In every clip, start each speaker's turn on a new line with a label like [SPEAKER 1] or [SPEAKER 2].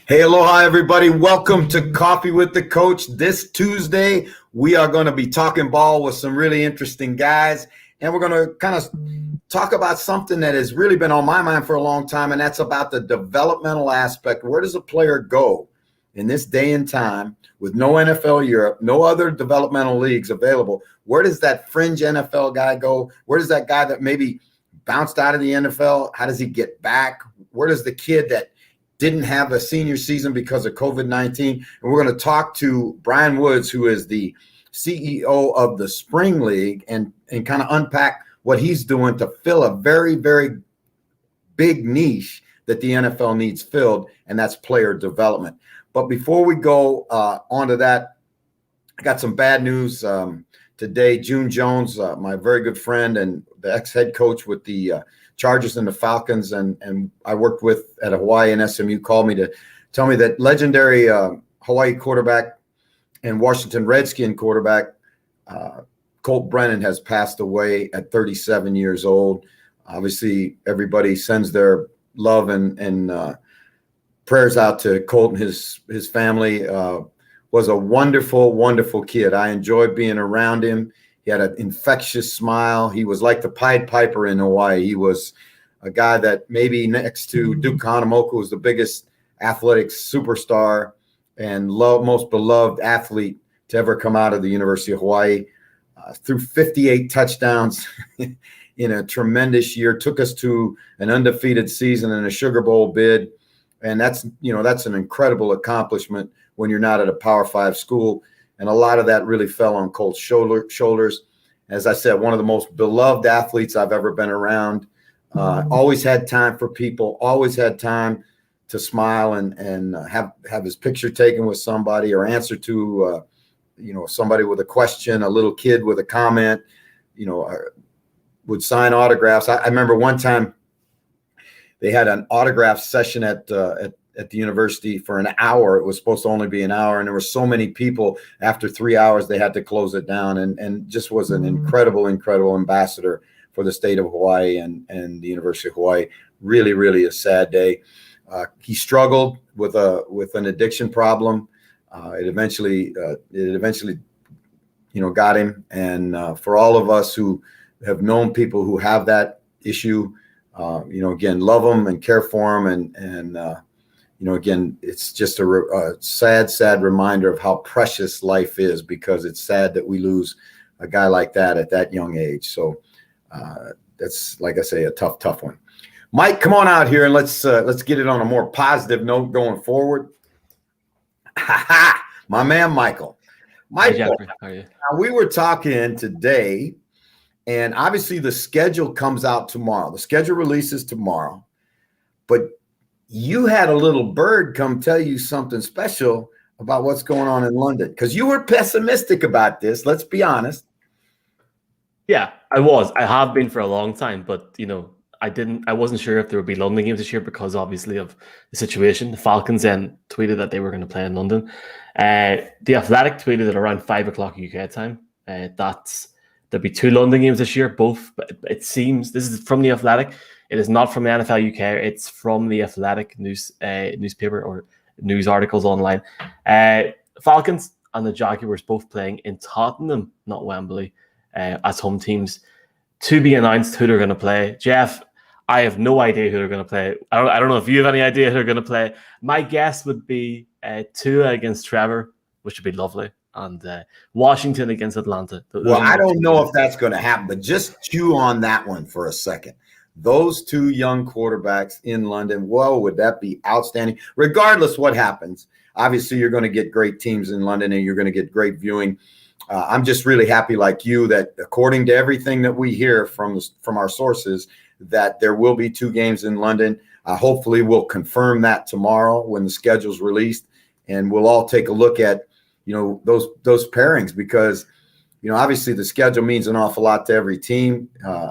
[SPEAKER 1] Hey, aloha, everybody. Welcome to Coffee with the Coach. This Tuesday, we are going to be talking ball with some really interesting guys, and we're going to kind of talk about something that has really been on my mind for a long time, and that's about the developmental aspect. Where does a player go in this day and time with no NFL Europe, no other developmental leagues available? Where does that fringe NFL guy go? Where does that guy that maybe bounced out of the NFL, how does he get back? Where does the kid that didn't have a senior season because of COVID-19? And we're going to talk to Brian Woods, who is the CEO of the Spring League, and kind of unpack what he's doing to fill a very, very big niche that the NFL needs filled, and that's player development. But before we go on to that, I got some bad news today. June Jones, my very good friend and the ex-head coach with the Chargers and the Falcons, and I worked with at Hawaii and SMU, called me to tell me that legendary Hawaii quarterback and Washington Redskin quarterback Colt Brennan has passed away at 37 years old. Obviously, everybody sends their love and prayers out to Colt and his family. Was a wonderful, wonderful kid. I enjoyed being around him. He had an infectious smile. He was like the Pied Piper in Hawaii. He was a guy that maybe next to Duke Kahanamoku was the biggest athletic superstar and most beloved athlete to ever come out of the University of Hawaii. Threw 58 touchdowns in a tremendous year, took us to an undefeated season and a Sugar Bowl bid. And that's an incredible accomplishment when you're not at a Power 5 school. And a lot of that really fell on Colt's shoulders. As I said, one of the most beloved athletes I've ever been around. Always had time for people, always had time to smile and have his picture taken with somebody, or answer to somebody with a question, a little kid with a comment, would sign autographs. I remember one time they had an autograph session at the university for an hour. It was supposed to only be an hour, and there were so many people. After 3 hours, they had to close it down, and just was an incredible ambassador for the state of Hawaii and the University of Hawaii. Really, really a sad day. He struggled with an addiction problem. It eventually got him. And for all of us who have known people who have that issue, again, love them and care for them. And again, it's just a sad reminder of how precious life is, because it's sad that we lose a guy like that at that young age. So that's, like I say, a tough one. Mike, come on out here and let's get it on a more positive note going forward. My man, Michael.
[SPEAKER 2] Hi, Jeffrey. How are you?
[SPEAKER 1] We were talking today, and obviously the schedule comes out tomorrow. The schedule releases tomorrow, but you had a little bird come tell you something special about what's going on in London, because you were pessimistic about this. Let's be honest.
[SPEAKER 2] Yeah, I was. I have been for a long time, but I wasn't sure if there would be London games this year because obviously of the situation. The Falcons then tweeted that they were going to play in London. The Athletic tweeted at around 5 o'clock UK time that there'll be 2 London games this year, both. But it seems, this is from the Athletic. It is not from the NFL UK. It's from the Athletic newspaper or news articles online. Falcons and the Jaguars both playing in Tottenham, not Wembley, as home teams. To be announced who they're going to play. Jeff, I have no idea who they're going to play. I don't know if you have any idea who they're going to play. My guess would be Tua against Trevor, which would be lovely, and Washington against Atlanta.
[SPEAKER 1] Well, I don't know if that's going to happen, but just chew on that one for a second. Those 2 young quarterbacks in London, whoa, would that be outstanding? Regardless what happens, obviously you're going to get great teams in London and you're going to get great viewing. I'm just really happy, like you, that according to everything that we hear from our sources, that there will be 2 games in London. Hopefully we'll confirm that tomorrow when the schedule's released, and we'll all take a look at, those pairings, because, obviously the schedule means an awful lot to every team.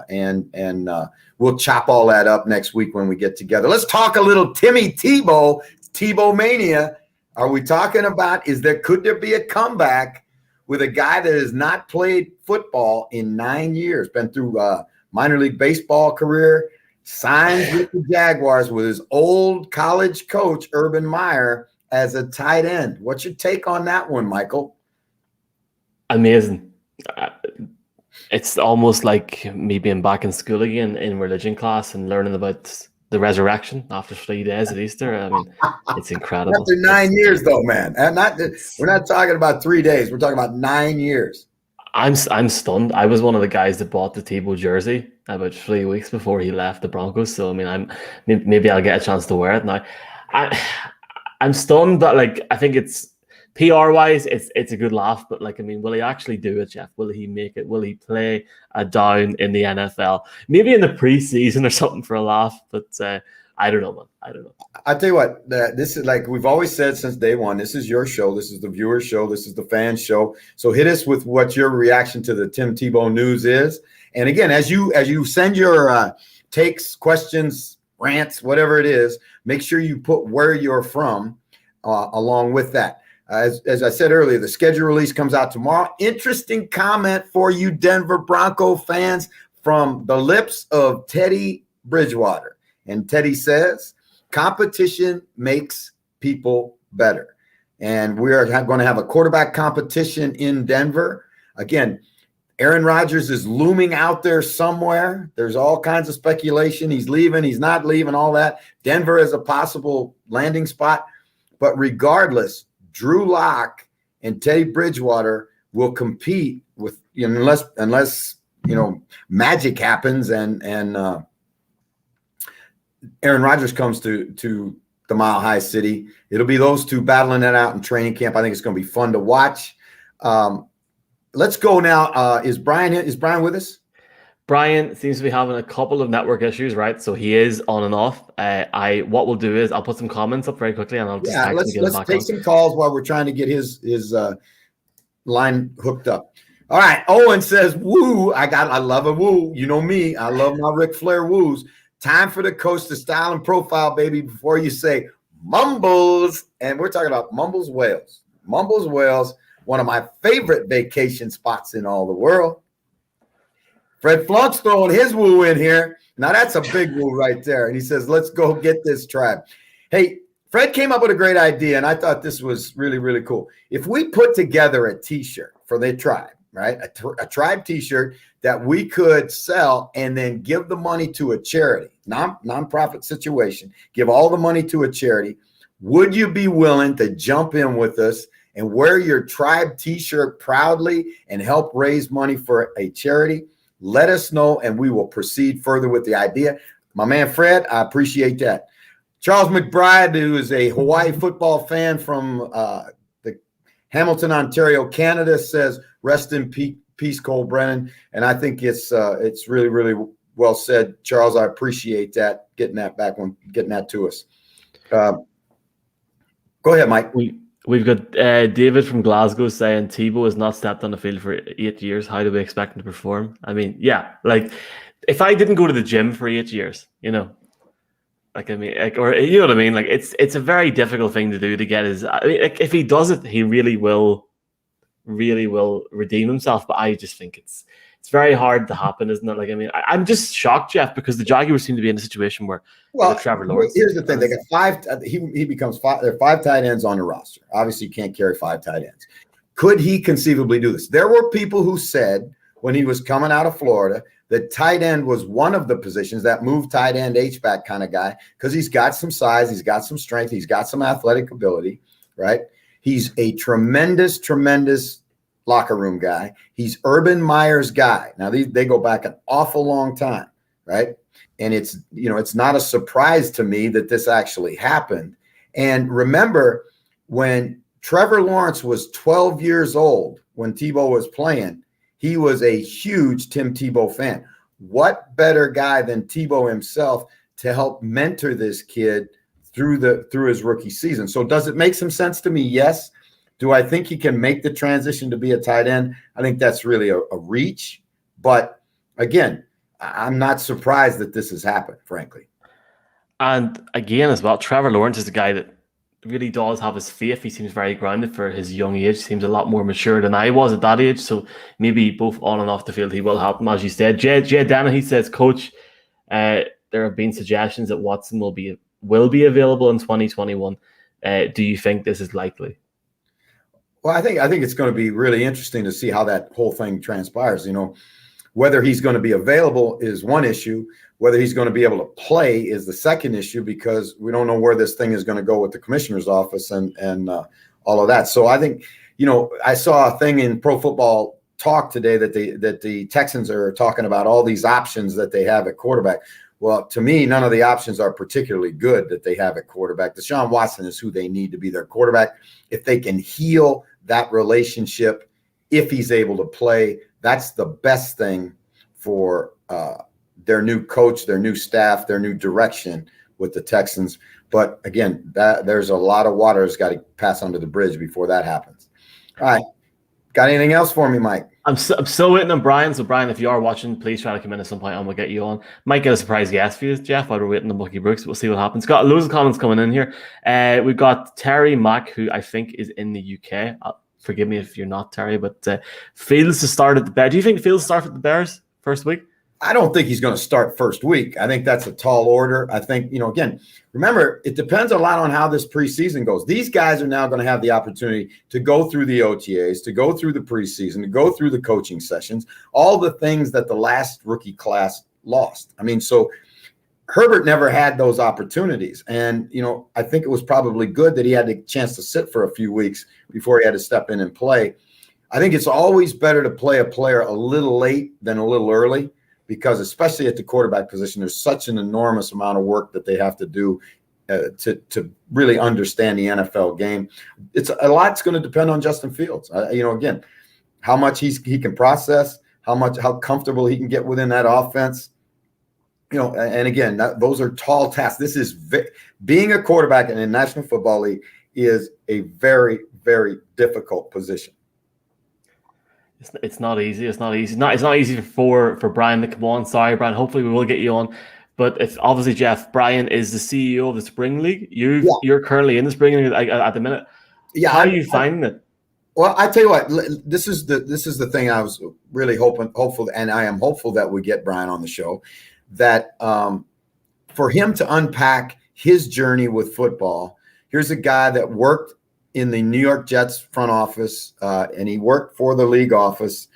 [SPEAKER 1] And we'll chop all that up next week when we get together. Let's talk a little Timmy Tebow mania. Are we talking about, could there be a comeback with a guy that has not played football in 9 years, been through a minor league baseball career, signs with the Jaguars with his old college coach, Urban Meyer, as a tight end. What's your take on that one, Michael?
[SPEAKER 2] Amazing. It's almost like me being back in school again in religion class and learning about the resurrection after 3 days at Easter. I mean, it's incredible.
[SPEAKER 1] After 9 years, though, man. And we're not talking about 3 days. We're talking about 9 years.
[SPEAKER 2] I'm stunned. I was one of the guys that bought the Tebow jersey about 3 weeks before he left the Broncos. So I mean, maybe I'll get a chance to wear it now. I'm stunned, but like I think it's PR wise, it's a good laugh. But like I mean, will he actually do it, Jeff? Will he make it? Will he play a down in the NFL? Maybe in the preseason or something for a laugh. But I don't know, man. I don't know.
[SPEAKER 1] I'll tell you what, this is like we've always said since day one. This is your show. This is the viewer show. This is the fan show. So hit us with what your reaction to the Tim Tebow news is. And again, as you send your takes, questions, rants, whatever it is, make sure you put where you're from along with that. As I said earlier, the schedule release comes out tomorrow. Interesting comment for you Denver Bronco fans from the lips of Teddy Bridgewater. And Teddy says, competition makes people better. And we are going to have a quarterback competition in Denver. Again, Aaron Rodgers is looming out there somewhere. There's all kinds of speculation. He's leaving, he's not leaving, all that. Denver is a possible landing spot. But regardless, Drew Lock and Teddy Bridgewater will compete with, unless magic happens and Aaron Rodgers comes to the Mile High City. It'll be those two battling it out in training camp. I think it's going to be fun to watch. Let's go now. Is Brian with us?
[SPEAKER 2] Brian seems to be having a couple of network issues, right? So he is on and off. What we'll do is I'll put some comments up very quickly, and I'll just
[SPEAKER 1] let's take some calls while we're trying to get his line hooked up. All right, Owen says, "Woo! I love a woo. You know me. I love my Ric Flair woos. Time for the coach to style and profile, baby. Before you say Mumbles, and we're talking about Mumbles Wales. Mumbles Wales, one of my favorite vacation spots in all the world." Fred Flunk's throwing his woo in here. Now that's a big woo right there. And he says, let's go get this tribe. Hey, Fred came up with a great idea, and I thought this was really, really cool. If we put together a T-shirt for the tribe, right, a tribe T-shirt that we could sell and then give the money to a charity, nonprofit situation, give all the money to a charity, would you be willing to jump in with us and wear your tribe T-shirt proudly and help raise money for a charity? Let us know, and we will proceed further with the idea. My man, Fred, I appreciate that. Charles McBride, who is a Hawaii football fan from the Hamilton, Ontario, Canada, says, rest in peace, Colt Brennan. And I think it's really, really well said. Charles, I appreciate that, getting that to us. Go ahead, Mike.
[SPEAKER 2] We've got David from Glasgow saying Tebow has not stepped on the field for 8 years. How do we expect him to perform? I mean, yeah, like if I didn't go to the gym for 8 years, like it's a very difficult thing to do to get his. I mean, if he does it, he really will redeem himself. But I just think it's very hard to happen, isn't it? Like, I mean, I'm just shocked, Jeff, because the Jaguars seem to be in a situation where Trevor Lawrence.
[SPEAKER 1] Here's the thing: they got five. He becomes five. There are 5 tight ends on the roster. Obviously, you can't carry 5 tight ends. Could he conceivably do this? There were people who said when he was coming out of Florida that tight end was one of the positions that moved tight end H-back kind of guy because he's got some size, he's got some strength, he's got some athletic ability, right? He's a tremendous locker room guy. He's Urban Meyer's guy. Now they go back an awful long time, right? And it's not a surprise to me that this actually happened. And remember when Trevor Lawrence was 12 years old when Tebow was playing, he was a huge Tim Tebow fan. What better guy than Tebow himself to help mentor this kid through his rookie season? So does it make some sense to me? Yes. Do I think he can make the transition to be a tight end? I think that's really a reach. But again, I'm not surprised that this has happened, frankly.
[SPEAKER 2] And again, as well, Trevor Lawrence is a guy that really does have his faith. He seems very grounded for his young age. Seems a lot more mature than I was at that age. So maybe both on and off the field, he will help him, as you said. Jay Dana, he says, Coach, there have been suggestions that Watson will be available in 2021. Do you think this is likely?
[SPEAKER 1] Well, I think it's going to be really interesting to see how that whole thing transpires. Whether he's going to be available is one issue. Whether he's going to be able to play is the second issue, because we don't know where this thing is going to go with the commissioner's office and all of that. So I think, I saw a thing in Pro Football Talk today that the Texans are talking about all these options that they have at quarterback. Well, to me, none of the options are particularly good that they have at quarterback. Deshaun Watson is who they need to be their quarterback. If they can heal that relationship, if he's able to play, that's the best thing for their new coach, their new staff, their new direction with the Texans. But again, there's a lot of water that's got to pass under the bridge before that happens. All right. Got anything else for me, Mike?
[SPEAKER 2] I'm still waiting on Brian. So, Brian, if you are watching, please try to come in at some point and we'll get you on. Might get a surprise guest for you, Jeff, while we're waiting on Bucky Brooks. We'll see what happens. Got loads of comments coming in here. We've got Terry Mack, who I think is in the UK. Forgive me if you're not, Terry, but Fields to start at the Bears. Do you think Fields start at the Bears first week?
[SPEAKER 1] I don't think he's going to start first week. I think that's a tall order. I think, again, remember, it depends a lot on how this preseason goes. These guys are now going to have the opportunity to go through the OTAs, to go through the preseason, to go through the coaching sessions, all the things that the last rookie class lost. I mean, so Herbert never had those opportunities. And, I think it was probably good that he had the chance to sit for a few weeks before he had to step in and play. I think it's always better to play a player a little late than a little early, because especially at the quarterback position, there's such an enormous amount of work that they have to do to really understand the NFL game. It's a lot's going to depend on Justin Fields. Again, how much he can process, how comfortable he can get within that offense. And again, those are tall tasks. This is being a quarterback in the National Football League is a very, very difficult position.
[SPEAKER 2] It's not easy. It's not easy for Brian to come on. Sorry, Brian. Hopefully we will get you on. But it's obviously, Jeff, Brian is the CEO of the Spring League. You're currently in the Spring League at the minute.
[SPEAKER 1] Yeah.
[SPEAKER 2] How are you finding it?
[SPEAKER 1] Well, I tell you what, this is the thing I was really hopeful, and I am hopeful that we get Brian on the show, that for him to unpack his journey with football. Here's a guy that worked in the New York Jets front office, and he worked for the league office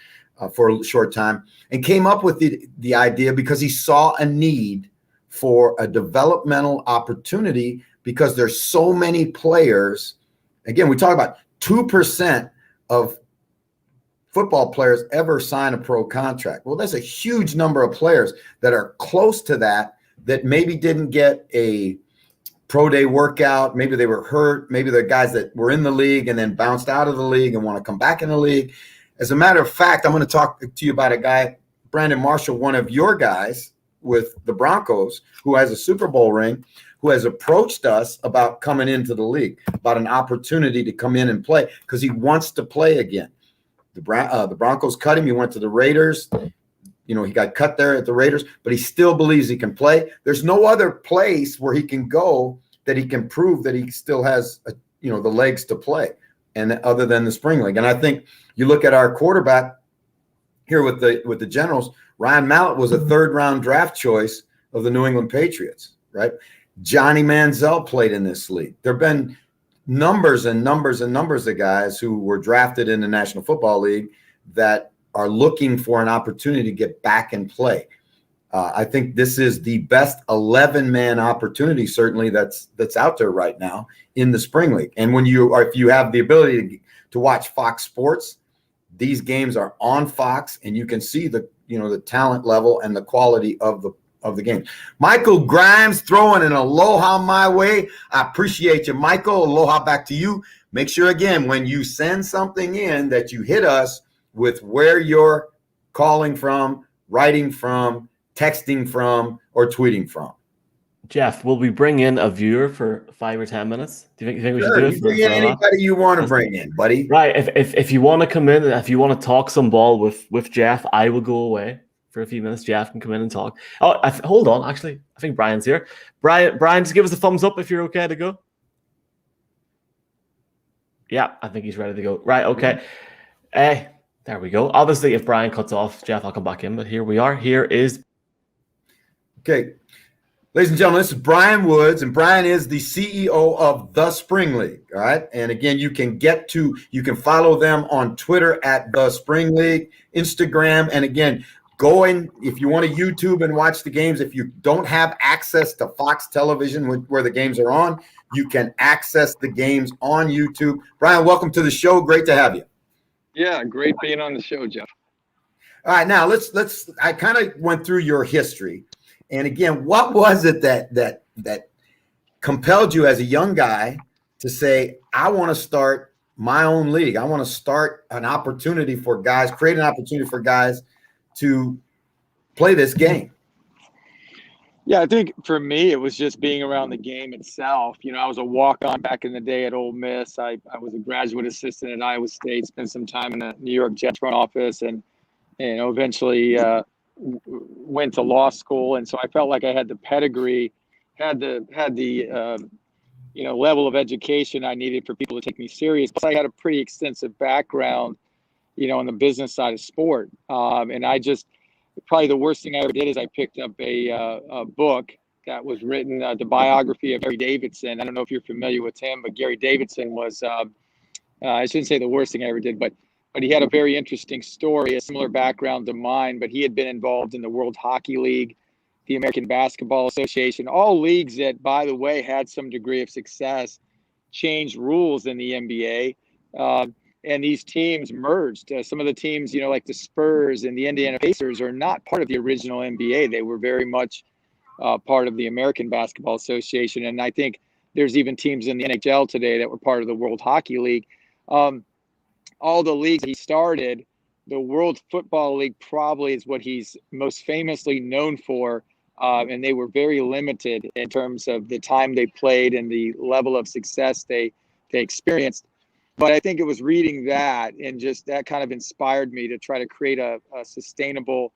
[SPEAKER 1] for a short time, and came up with the idea because he saw a need for a developmental opportunity, because there's so many players. Again, we talk about 2% of football players ever sign a pro contract. Well, there's a huge number of players that are close to that maybe didn't get a pro day workout. Maybe they were hurt. Maybe they're guys that were in the league and then bounced out of the league and want to come back in the league. As a matter of fact, I'm going to talk to you about a guy, Brandon Marshall, one of your guys with the Broncos, who has a Super Bowl ring, who has approached us about coming into the league, about an opportunity to come in and play, because he wants to play again. The Broncos cut him. He went to the Raiders. He got cut there at the Raiders, but he still believes he can play. There's no other place where he can go that he can prove that he still has, the legs to play, and other than the Spring League. And I think you look at our quarterback here with the Generals. Ryan Mallett was a third-round draft choice of the New England Patriots, right? Johnny Manziel played in this league. There have been numbers and numbers and numbers of guys who were drafted in the National Football League that are looking for an opportunity to get back and play. I think this is the best 11-man opportunity, certainly that's out there right now in the Spring League. And if you have the ability to watch Fox Sports, these games are on Fox, and you can see the talent level and the quality of the game. Michael Grimes throwing an aloha my way. I appreciate you, Michael. Aloha back to you. Make sure, again, when you send something in, that you hit us with where you're calling from, writing from, texting from, or tweeting from.
[SPEAKER 2] Jeff, will we bring in a viewer for 5 or 10 minutes? Do you think we should do it?
[SPEAKER 1] You bring in anybody you want to bring in, buddy.
[SPEAKER 2] Right. If you want to come in, if you want to talk some ball with Jeff, I will go away for a few minutes. Jeff can come in and talk. Oh, hold on. Actually, I think Brian's here. Brian, just give us a thumbs up if you're okay to go. Yeah, I think he's ready to go. Right. Okay. There we go. Obviously, if Brian cuts off, Jeff, I'll come back in. But here we are. Here is.
[SPEAKER 1] Okay. Ladies and gentlemen, this is Brian Woods, and Brian is the CEO of the Spring League. All right. And again, you can follow them on Twitter at the Spring League, Instagram. And again, if you want to YouTube and watch the games, if you don't have access to Fox Television where the games are on, you can access the games on YouTube. Brian, welcome to the show. Great to have you.
[SPEAKER 3] Yeah, great being on the show, Jeff.
[SPEAKER 1] All right, now I kind of went through your history. And again, what was it that compelled you as a young guy to say, I want to start my own league? I want to start an opportunity for guys, create an opportunity for guys to play this game.
[SPEAKER 3] Yeah, I think for me, it was just being around the game itself. You know, I was a walk-on back in the day at Ole Miss. I was a graduate assistant at Iowa State, spent some time in the New York Jets front office, and eventually went to law school. And so I felt like I had the pedigree, had the level of education I needed for people to take me serious. Plus, I had a pretty extensive background, on the business side of sport. And I just, probably the worst thing I ever did is I picked up a book that was written, the biography of Gary Davidson. I don't know if you're familiar with him, but Gary Davidson was, I shouldn't say the worst thing I ever did, but he had a very interesting story, a similar background to mine, but he had been involved in the World Hockey League, the American Basketball Association, all leagues that, by the way, had some degree of success, changed rules in the NBA. And these teams merged. Some of the teams, like the Spurs and the Indiana Pacers, are not part of the original NBA. They were very much part of the American Basketball Association. And I think there's even teams in the NHL today that were part of the World Hockey League. All the leagues he started, the World Football League probably is what he's most famously known for. And they were very limited in terms of the time they played and the level of success they experienced. But I think it was reading that and just that kind of inspired me to try to create a sustainable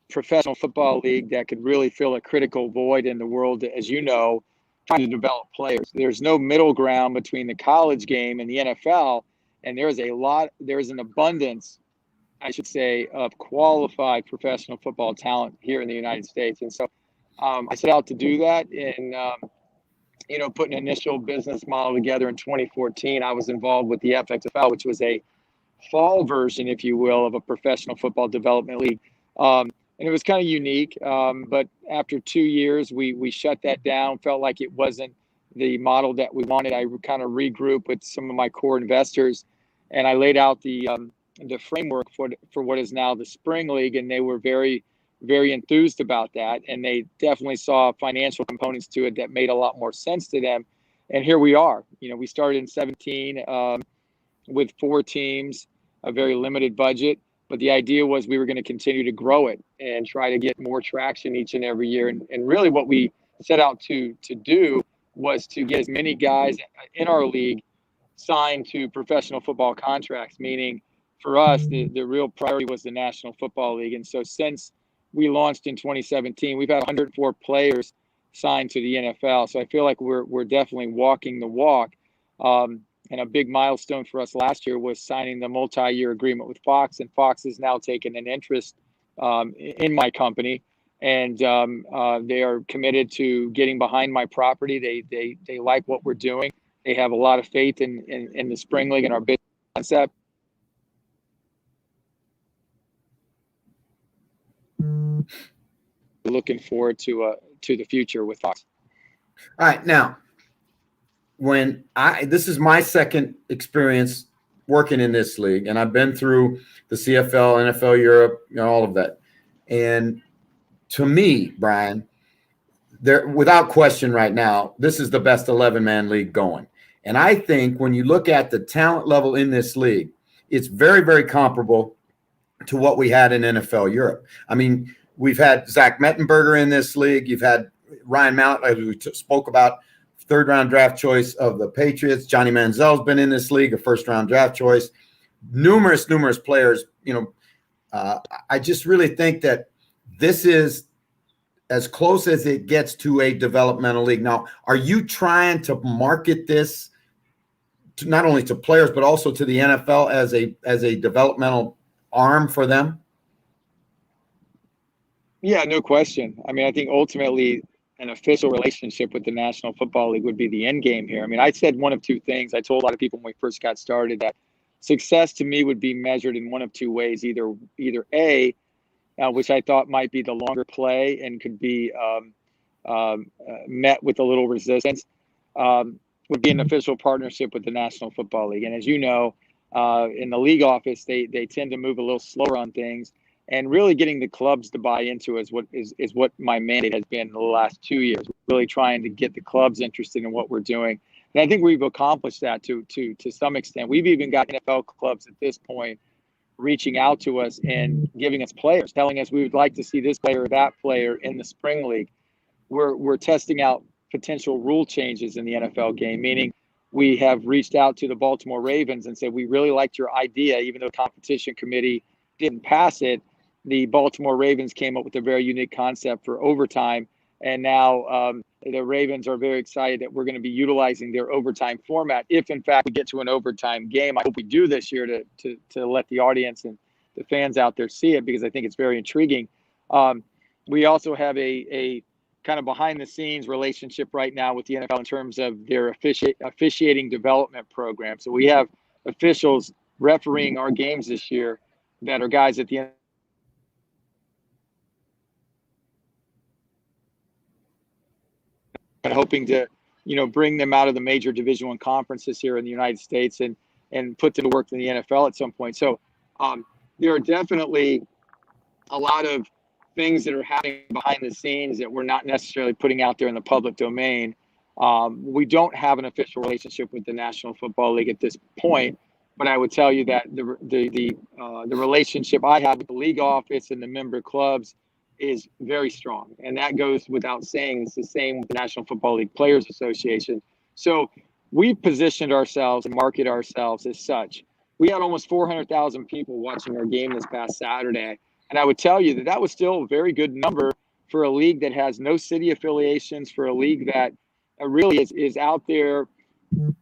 [SPEAKER 3] professional football league that could really fill a critical void in the world, as you know, trying to develop players. There's no middle ground between the college game and the NFL. And there's an abundance, I should say, of qualified professional football talent here in the United States. And so I set out to do that and, put an initial business model together in 2014. I was involved with the FXFL, which was a fall version, if you will, of a professional football development league. And it was kind of unique. But after 2 years, we shut that down, felt like it wasn't the model that we wanted. I kind of regrouped with some of my core investors, and I laid out the framework for what is now the Spring League, and they were very, very enthused about that, and they definitely saw financial components to it that made a lot more sense to them. And here we are. We started in 2017 with 4 teams, a very limited budget, but the idea was we were going to continue to grow it and try to get more traction each and every year. And really what we set out to do was to get as many guys in our league signed to professional football contracts, meaning for us, the real priority was the National Football League. And so since we launched in 2017, we've had 104 players signed to the NFL. So I feel like we're definitely walking the walk. And a big milestone for us last year was signing the multi-year agreement with Fox. And Fox has now taken an interest in my company. And they are committed to getting behind my property. They like what we're doing. They have a lot of faith in the Spring League and our business concept. Looking forward to the future with Fox.
[SPEAKER 1] All right, now, this is my second experience working in this league, and I've been through the CFL, NFL Europe, all of that. And to me, Brian, without question right now, this is the best 11-man league going. And I think when you look at the talent level in this league, it's very, very comparable to what we had in NFL Europe. I mean, we've had Zach Mettenberger in this league. You've had Ryan Mallett, as we spoke about, third-round draft choice of the Patriots. Johnny Manziel's been in this league, a first-round draft choice. Numerous players. I just really think that this is as close as it gets to a developmental league. Now, are you trying to market this not only to players but also to the NFL as a developmental arm for them?
[SPEAKER 3] Yeah, no question. I mean, I think ultimately an official relationship with the National Football League would be the end game here. I mean, I said one of two things. I told a lot of people when we first got started that success to me would be measured in one of two ways: either A, which I thought might be the longer play and could be met with a little resistance, would be an official partnership with the National Football League. And as you know, in the league office, they tend to move a little slower on things. And really getting the clubs to buy into is what my mandate has been the last 2 years, really trying to get the clubs interested in what we're doing. And I think we've accomplished that to some extent. We've even got NFL clubs at this point reaching out to us and giving us players, telling us we would like to see this player or that player in the spring league. We're testing out potential rule changes in the NFL game, meaning we have reached out to the Baltimore Ravens and said, we really liked your idea, even though the competition committee didn't pass it. The Baltimore Ravens came up with a very unique concept for overtime. And now the Ravens are very excited that we're going to be utilizing their overtime format. If, in fact, we get to an overtime game, I hope we do this year to let the audience and the fans out there see it, because I think it's very intriguing. We also have a kind of behind-the-scenes relationship right now with the NFL in terms of their officiating development program. So we have officials refereeing our games this year that are guys at the end. But hoping to, bring them out of the major Division I conferences here in the United States and put them to work in the NFL at some point. So there are definitely a lot of things that are happening behind the scenes that we're not necessarily putting out there in the public domain. We don't have an official relationship with the National Football League at this point, but I would tell you that the relationship I have with the league office and the member clubs is very strong. And that goes without saying. It's the same with the National Football League Players Association. So we've positioned ourselves and market ourselves as such. We had almost 400,000 people watching our game this past Saturday. And I would tell you that was still a very good number for a league that has no city affiliations, for a league that really is out there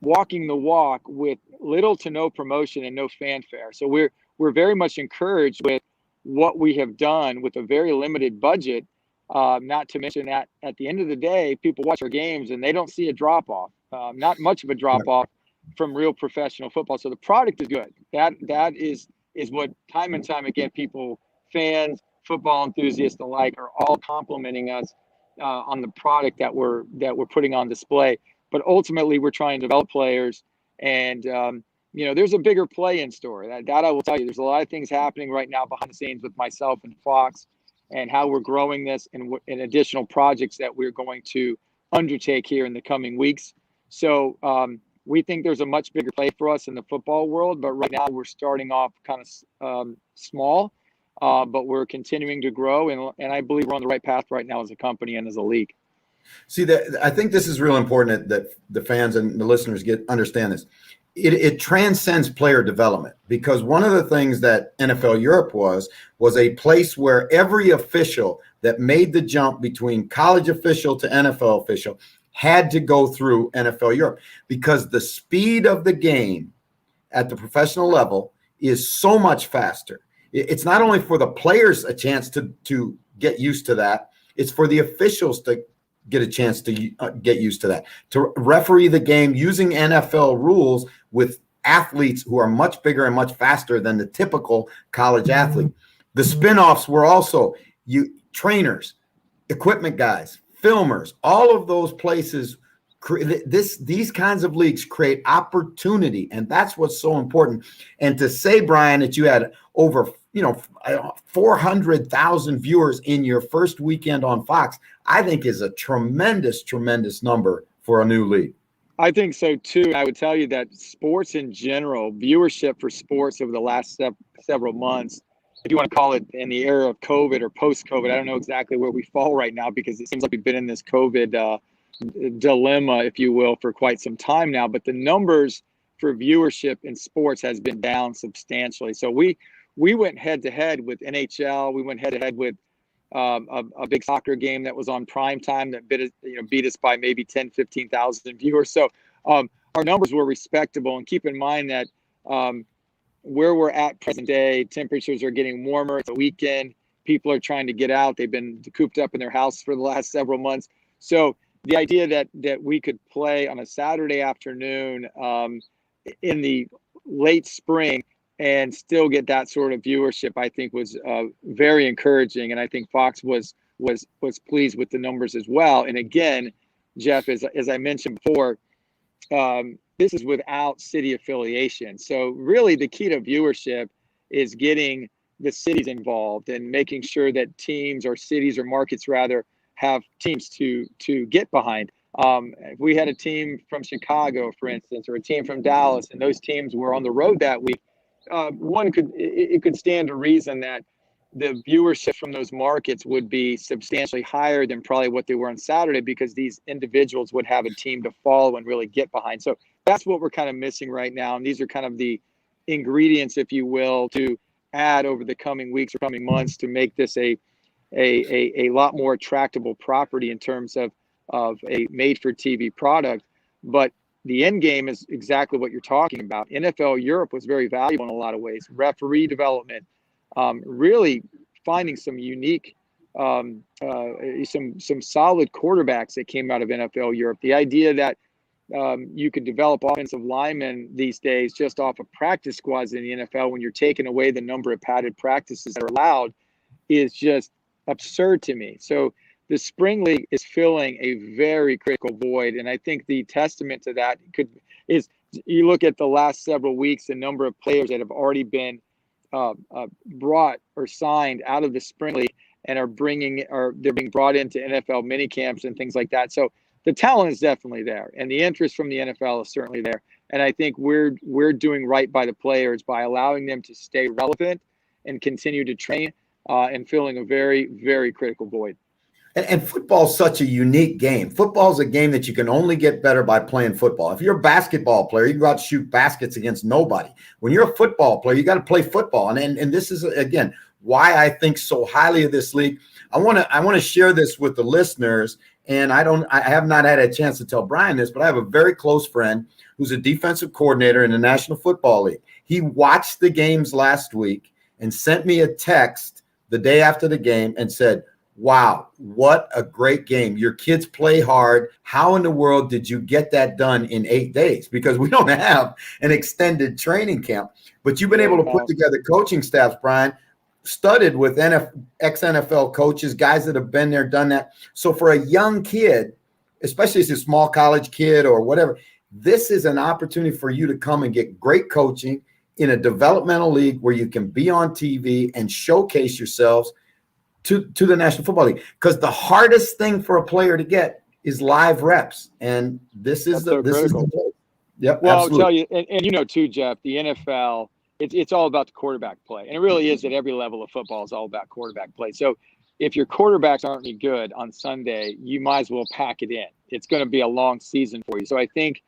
[SPEAKER 3] walking the walk with little to no promotion and no fanfare. So we're very much encouraged with what we have done with a very limited budget, not to mention that at the end of the day, people watch our games and they don't see a drop-off, not much of a drop-off from real professional football. So the product is good. That is what time and time again, people, fans, football enthusiasts alike, are all complimenting us on the product that we're putting on display. But ultimately, we're trying to develop players, and there's a bigger play in store. That I will tell you. There's a lot of things happening right now behind the scenes with myself and Fox, and how we're growing this, and additional projects that we're going to undertake here in the coming weeks. So we think there's a much bigger play for us in the football world. But right now, we're starting off kind of small, but we're continuing to grow, and I believe we're on the right path right now as a company and as a league.
[SPEAKER 1] See, I think this is real important that the fans and the listeners understand this. It transcends player development, because one of the things that NFL Europe was a place where every official that made the jump between college official to NFL official had to go through NFL Europe, because the speed of the game at the professional level is so much faster. It's not only for the players a chance to get used to that, it's for the officials to get a chance to get used to that, to referee the game using NFL rules with athletes who are much bigger and much faster than the typical college athlete. The spinoffs were also trainers, equipment guys, filmers, all of those places. These kinds of leagues create opportunity, and that's what's so important. And to say, Brian, that you had over 400,000 viewers in your first weekend on Fox, I think is a tremendous, tremendous number for a new league.
[SPEAKER 3] I think so too. I would tell you that sports in general, viewership for sports over the last several months, if you want to call it in the era of COVID or post-COVID, I don't know exactly where we fall right now, because it seems like we've been in this COVID dilemma, if you will, for quite some time now. But the numbers for viewership in sports has been down substantially. So we went head-to-head with NHL. We went head-to-head with a big soccer game that was on prime time that beat us by maybe 10, 15,000 viewers. So our numbers were respectable. And keep in mind that where we're at present day, temperatures are getting warmer. It's a weekend. People are trying to get out. They've been cooped up in their house for the last several months. So the idea that we could play on a Saturday afternoon in the late spring and still get that sort of viewership, I think was very encouraging. And I think Fox was pleased with the numbers as well. And again, Jeff, as I mentioned before, this is without city affiliation. So really the key to viewership is getting the cities involved and making sure that teams or cities or markets rather have teams to get behind. If we had a team from Chicago, for instance, or a team from Dallas, and those teams were on the road that week, it could stand to reason that the viewership from those markets would be substantially higher than probably what they were on Saturday, because these individuals would have a team to follow and really get behind. So that's what we're kind of missing right now. And these are kind of the ingredients, if you will, to add over the coming weeks or coming months to make this a lot more attractable property in terms of a made for TV product. But the end game is exactly what you're talking about. NFL Europe was very valuable in a lot of ways. Referee development, really finding some unique, some solid quarterbacks that came out of NFL Europe. The idea that you could develop offensive linemen these days just off of practice squads in the NFL when you're taking away the number of padded practices that are allowed is just absurd to me. So the spring league is filling a very critical void. And I think the testament to that is you look at the last several weeks, the number of players that have already been brought or signed out of the spring league and they're being brought into NFL mini camps and things like that. So the talent is definitely there, and the interest from the NFL is certainly there. And I think we're doing right by the players by allowing them to stay relevant and continue to train and filling a very, very critical void.
[SPEAKER 1] And football is such a unique game. Football is a game that you can only get better by playing football. If you're a basketball player, you can go out and shoot baskets against nobody. When you're a football player, you got to play football. And this is, again, why I think so highly of this league. I want to share this with the listeners. And I have not had a chance to tell Brian this, but I have a very close friend who's a defensive coordinator in the National Football League. He watched the games last week and sent me a text the day after the game and said, "Wow, what a great game. Your kids play hard. How in the world did you get that done in 8 days?" Because we don't have an extended training camp. But you've been able to put together coaching staffs, Brian, studded with ex-NFL coaches, guys that have been there, done that. So for a young kid, especially as a small college kid or whatever, this is an opportunity for you to come and get great coaching in a developmental league where you can be on TV and showcase yourselves to the National Football League. Because the hardest thing for a player to get is live reps. And this is the Yep,
[SPEAKER 3] well,
[SPEAKER 1] absolutely.
[SPEAKER 3] I'll tell you, and you know too, Jeff, the NFL, it's all about the quarterback play. And it really is at every level of football is all about quarterback play. So if your quarterbacks aren't any good on Sunday, you might as well pack it in. It's going to be a long season for you. So I think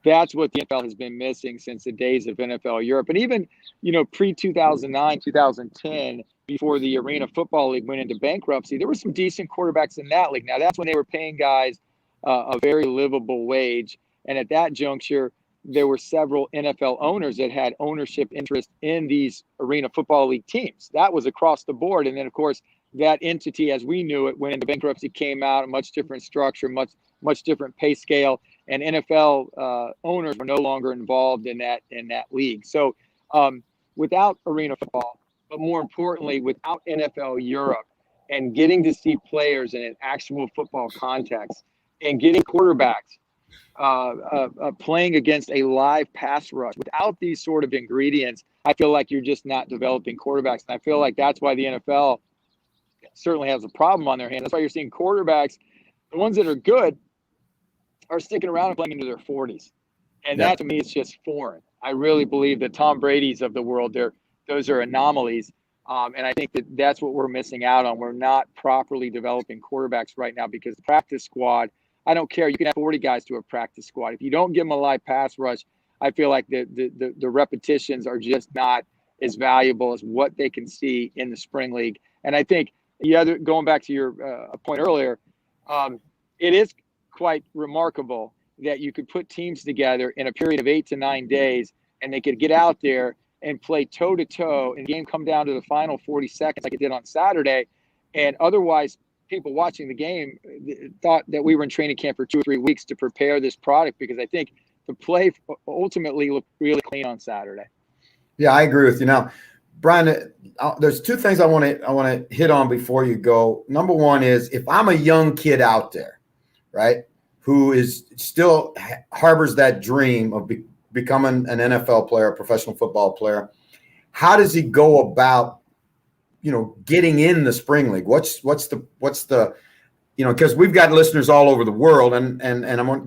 [SPEAKER 3] that's what the NFL has been missing since the days of NFL Europe. And even, pre-2009, 2010, before the Arena Football League went into bankruptcy, there were some decent quarterbacks in that league. Now, that's when they were paying guys a very livable wage. And at that juncture, there were several NFL owners that had ownership interest in these Arena Football League teams. That was across the board. And then, of course, that entity, as we knew it, when the bankruptcy came out, a much different structure, much different pay scale, and NFL owners were no longer involved in that league. So without Arena Football, but more importantly, without NFL Europe and getting to see players in an actual football context and getting quarterbacks playing against a live pass rush, without these sort of ingredients, I feel like you're just not developing quarterbacks. And I feel like that's why the NFL certainly has a problem on their hands. That's why you're seeing quarterbacks, the ones that are good, are sticking around and playing into their 40s. And that to me is just foreign. I really believe that Tom Brady's of the world, those are anomalies. And I think that's what we're missing out on. We're not properly developing quarterbacks right now because the practice squad, I don't care. You can have 40 guys to a practice squad. If you don't give them a live pass rush, I feel like the repetitions are just not as valuable as what they can see in the spring league. And I think going back to your point earlier, it is quite remarkable that you could put teams together in a period of 8 to 9 days, and they could get out there and play toe-to-toe, and the game come down to the final 40 seconds like it did on Saturday, and otherwise people watching the game thought that we were in training camp for 2 or 3 weeks to prepare this product, because I think the play ultimately looked really clean on Saturday.
[SPEAKER 1] Yeah, I agree with you. Now, Brian, there's two things I want to hit on before you go. Number one is, if I'm a young kid out there, right, who is still harbors that dream of becoming an NFL player, a professional football player, how does he go about, getting in the spring league? What's the because we've got listeners all over the world, and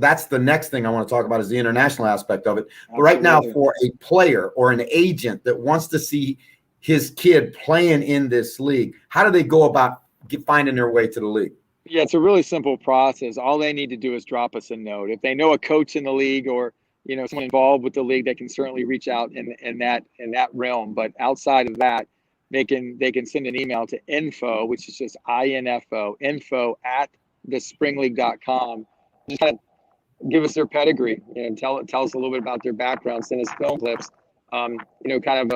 [SPEAKER 1] that's the next thing I want to talk about, is the international aspect of it. But right now, for a player or an agent that wants to see his kid playing in this league, how do they go about finding their way to the league?
[SPEAKER 3] Yeah, it's a really simple process. All they need to do is drop us a note. If they know a coach in the league, or someone involved with the league, they can certainly reach out in that realm. But outside of that, they can send an email to info, which is just info at thespringleague.com. Just kind of give us their pedigree, tell us a little bit about their background, send us film clips, kind of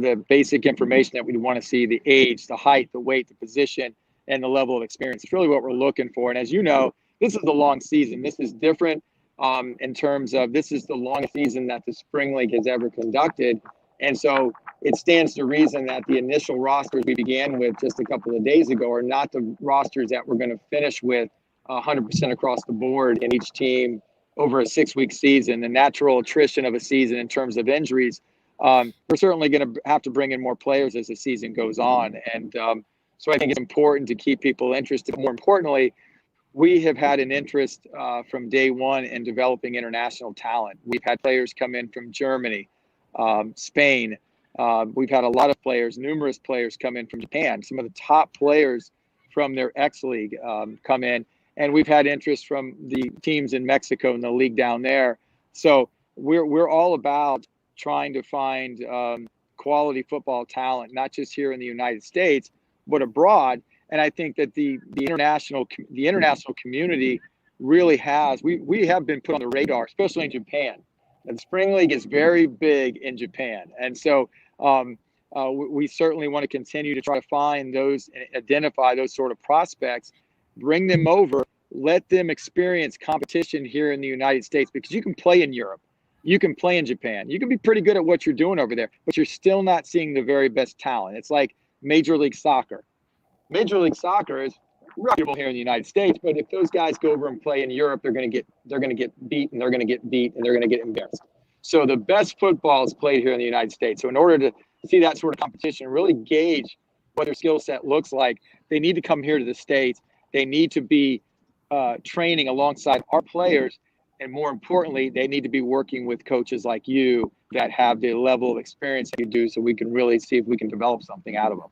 [SPEAKER 3] the basic information that we'd want to see: the age, the height, the weight, the position, and the level of experience. It's really what we're looking for. And as you know, this is the long season. This is different in terms of, this is the longest season that the Spring League has ever conducted. And so it stands to reason that the initial rosters we began with just a couple of days ago are not the rosters that we're going to finish with 100% across the board in each team over a 6-week season. The natural attrition of a season in terms of injuries, we're certainly going to have to bring in more players as the season goes on. And so I think it's important to keep people interested. More importantly, we have had an interest from day one in developing international talent. We've had players come in from Germany, Spain. We've had a lot of players, numerous players come in from Japan. Some of the top players from their X League come in. And we've had interest from the teams in Mexico and the league down there. So we're all about trying to find quality football talent, not just here in the United States, but abroad. And I think that the international community really has, we have been put on the radar, especially in Japan. And the Spring League is very big in Japan. And so we certainly want to continue to try to find those, identify those sort of prospects, bring them over, let them experience competition here in the United States, because you can play in Europe. You can play in Japan. You can be pretty good at what you're doing over there, but you're still not seeing the very best talent. It's like Major League Soccer. Major League Soccer is reputable here in the United States, but if those guys go over and play in Europe, they're going to get beat, and they're going to get beat, and they're going to get embarrassed. So the best football is played here in the United States. So in order to see that sort of competition, really gauge what their skill set looks like, they need to come here to the States. They need to be training alongside our players. And more importantly, they need to be working with coaches like you that have the level of experience that you do, so we can really see if we can develop something out of them.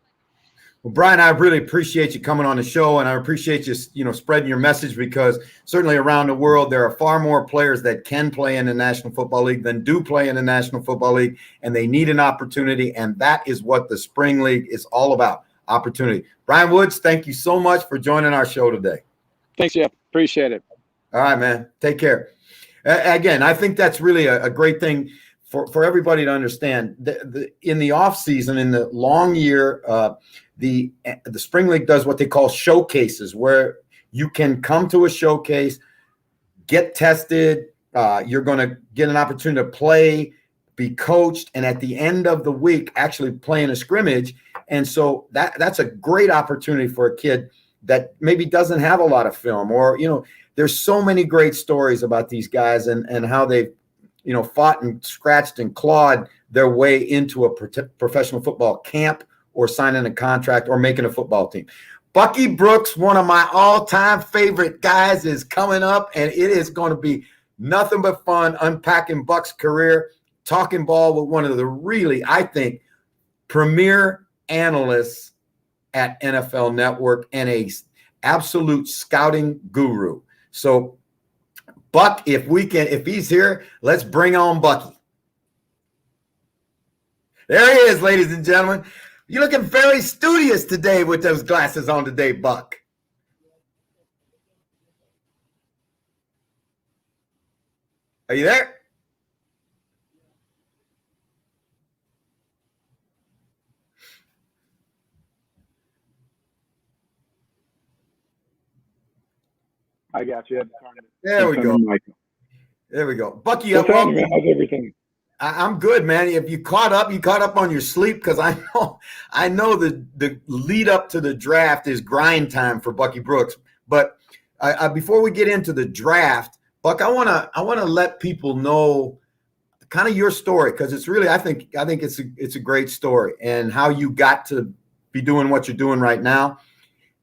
[SPEAKER 1] Well, Brian, I really appreciate you coming on the show, and I appreciate you, spreading your message, because certainly around the world, there are far more players that can play in the National Football League than do play in the National Football League, and they need an opportunity, and that is what the Spring League is all about, opportunity. Brian Woods, thank you so much for joining our show today.
[SPEAKER 3] Thanks, Jeff. Appreciate it.
[SPEAKER 1] All right, man. Take care. Again, I think that's really a great thing for everybody to understand. In the off season, in the long year, the Spring League does what they call showcases, where you can come to a showcase, get tested. You're going to get an opportunity to play, be coached, and at the end of the week, actually play in a scrimmage. And so that's a great opportunity for a kid that maybe doesn't have a lot of film, or, there's so many great stories about these guys and how they've, fought and scratched and clawed their way into a professional football camp, or signing a contract, or making a football team. Bucky Brooks, one of my all-time favorite guys, is coming up, and it is going to be nothing but fun unpacking Buck's career, talking ball with one of the really, I think, premier analysts at NFL Network, and a absolute scouting guru. So, Buck, if he's here, let's bring on Bucky. There he is, ladies and gentlemen. You're looking very studious today with those glasses on today, Buck. Are you there?
[SPEAKER 4] I got you.
[SPEAKER 1] There we go. There we go. Bucky,
[SPEAKER 4] What's happening, man? How's everything?
[SPEAKER 1] I'm good, man. If you caught up on your sleep, because I know the lead up to the draft is grind time for Bucky Brooks. But before we get into the draft, Buck, I wanna let people know kind of your story, because it's really I think it's a great story, and how you got to be doing what you're doing right now.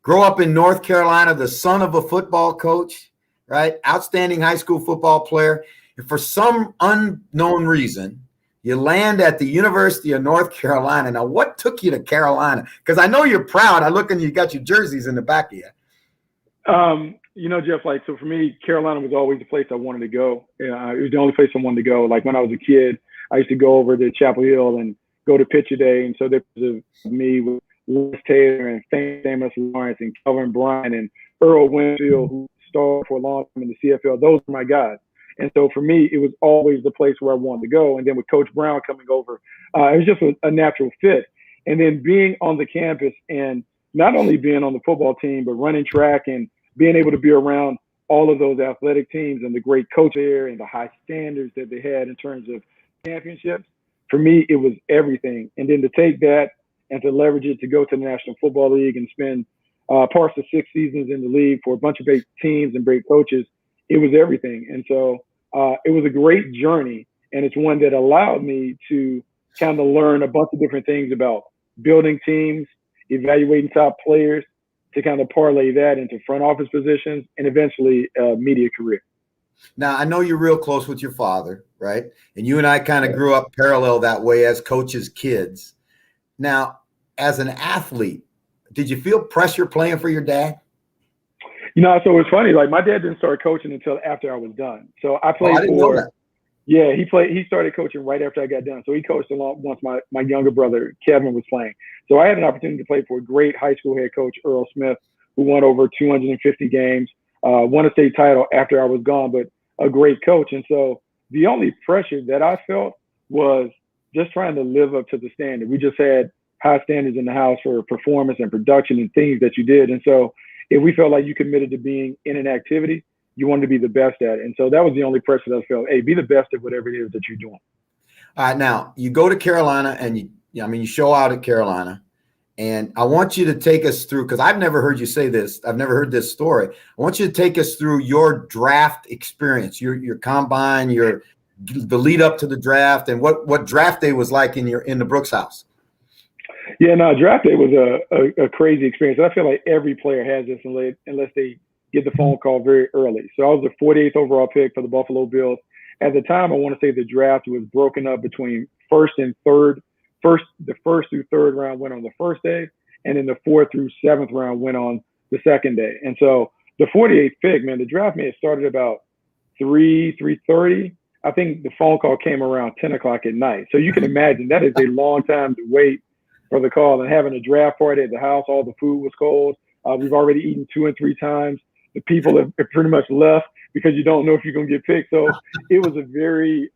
[SPEAKER 1] Grow up in North Carolina, the son of a football coach, right? Outstanding high school football player. And for some unknown reason, you land at the University of North Carolina. Now, what took you to Carolina? Because I know you're proud. I look and you got your jerseys in the back of you.
[SPEAKER 4] You know, Jeff, like, so for me, Carolina was always the place I wanted to go. It was the only place I wanted to go. Like when I was a kid, I used to go over to Chapel Hill and go to Picture Day. And so there was me with Liz Taylor and Famous Lawrence and Kelvin Bryant and Earl Winfield, who starred for a long time in the CFL. Those were my guys. And so for me, it was always the place where I wanted to go. And then with Coach Brown coming over, it was just a natural fit. And then being on the campus and not only being on the football team, but running track and being able to be around all of those athletic teams and the great coach there and the high standards that they had in terms of championships, for me, it was everything. And then to take that and to leverage it to go to the National Football League and spend parts of 6 seasons in the league for a bunch of great teams and great coaches, it was everything. And so it was a great journey, and it's one that allowed me to kind of learn a bunch of different things about building teams, evaluating top players, to kind of parlay that into front office positions and eventually a media career.
[SPEAKER 1] Now, I know you're real close with your father, right? And you and I kind of grew up parallel that way as coaches' kids. Now, as an athlete, did you feel pressure playing for your dad?
[SPEAKER 4] You know, so it's funny. Like my dad didn't start coaching until after I was done. So I played
[SPEAKER 1] I didn't know that.
[SPEAKER 4] Yeah, he started coaching right after I got done. So he coached along once my younger brother, Kevin, was playing. So I had an opportunity to play for a great high school head coach, Earl Smith, who won over 250 games, won a state title after I was gone, but a great coach. And so the only pressure that I felt was just trying to live up to the standard. We just had high standards in the house for performance and production and things that you did. And so if we felt like you committed to being in an activity, you wanted to be the best at it. And so that was the only pressure that I felt. Hey, be the best at whatever it is that you're doing.
[SPEAKER 1] All right, now you go to Carolina and you show out at Carolina, and I want you to take us through, because I've never heard you say this. I've never heard this story. I want you to take us through your draft experience, your combine, the lead up to the draft, and what draft day was like in the Brooks house.
[SPEAKER 4] Yeah, no, draft day was a crazy experience. I feel like every player has this unless they get the phone call very early. So I was the 48th overall pick for the Buffalo Bills. At the time, I want to say the draft was broken up between first and third. The first through third round went on the first day, and then the 4th through 7th round went on the second day. And so the 48th pick, man, the draft may have started about 3:30. I think the phone call came around 10 o'clock at night. So you can imagine that is a long time to wait for the call, and having a draft party at the house. All the food was cold. We've already eaten 2 and 3 times. The people have pretty much left because you don't know if you're going to get picked. So it was a very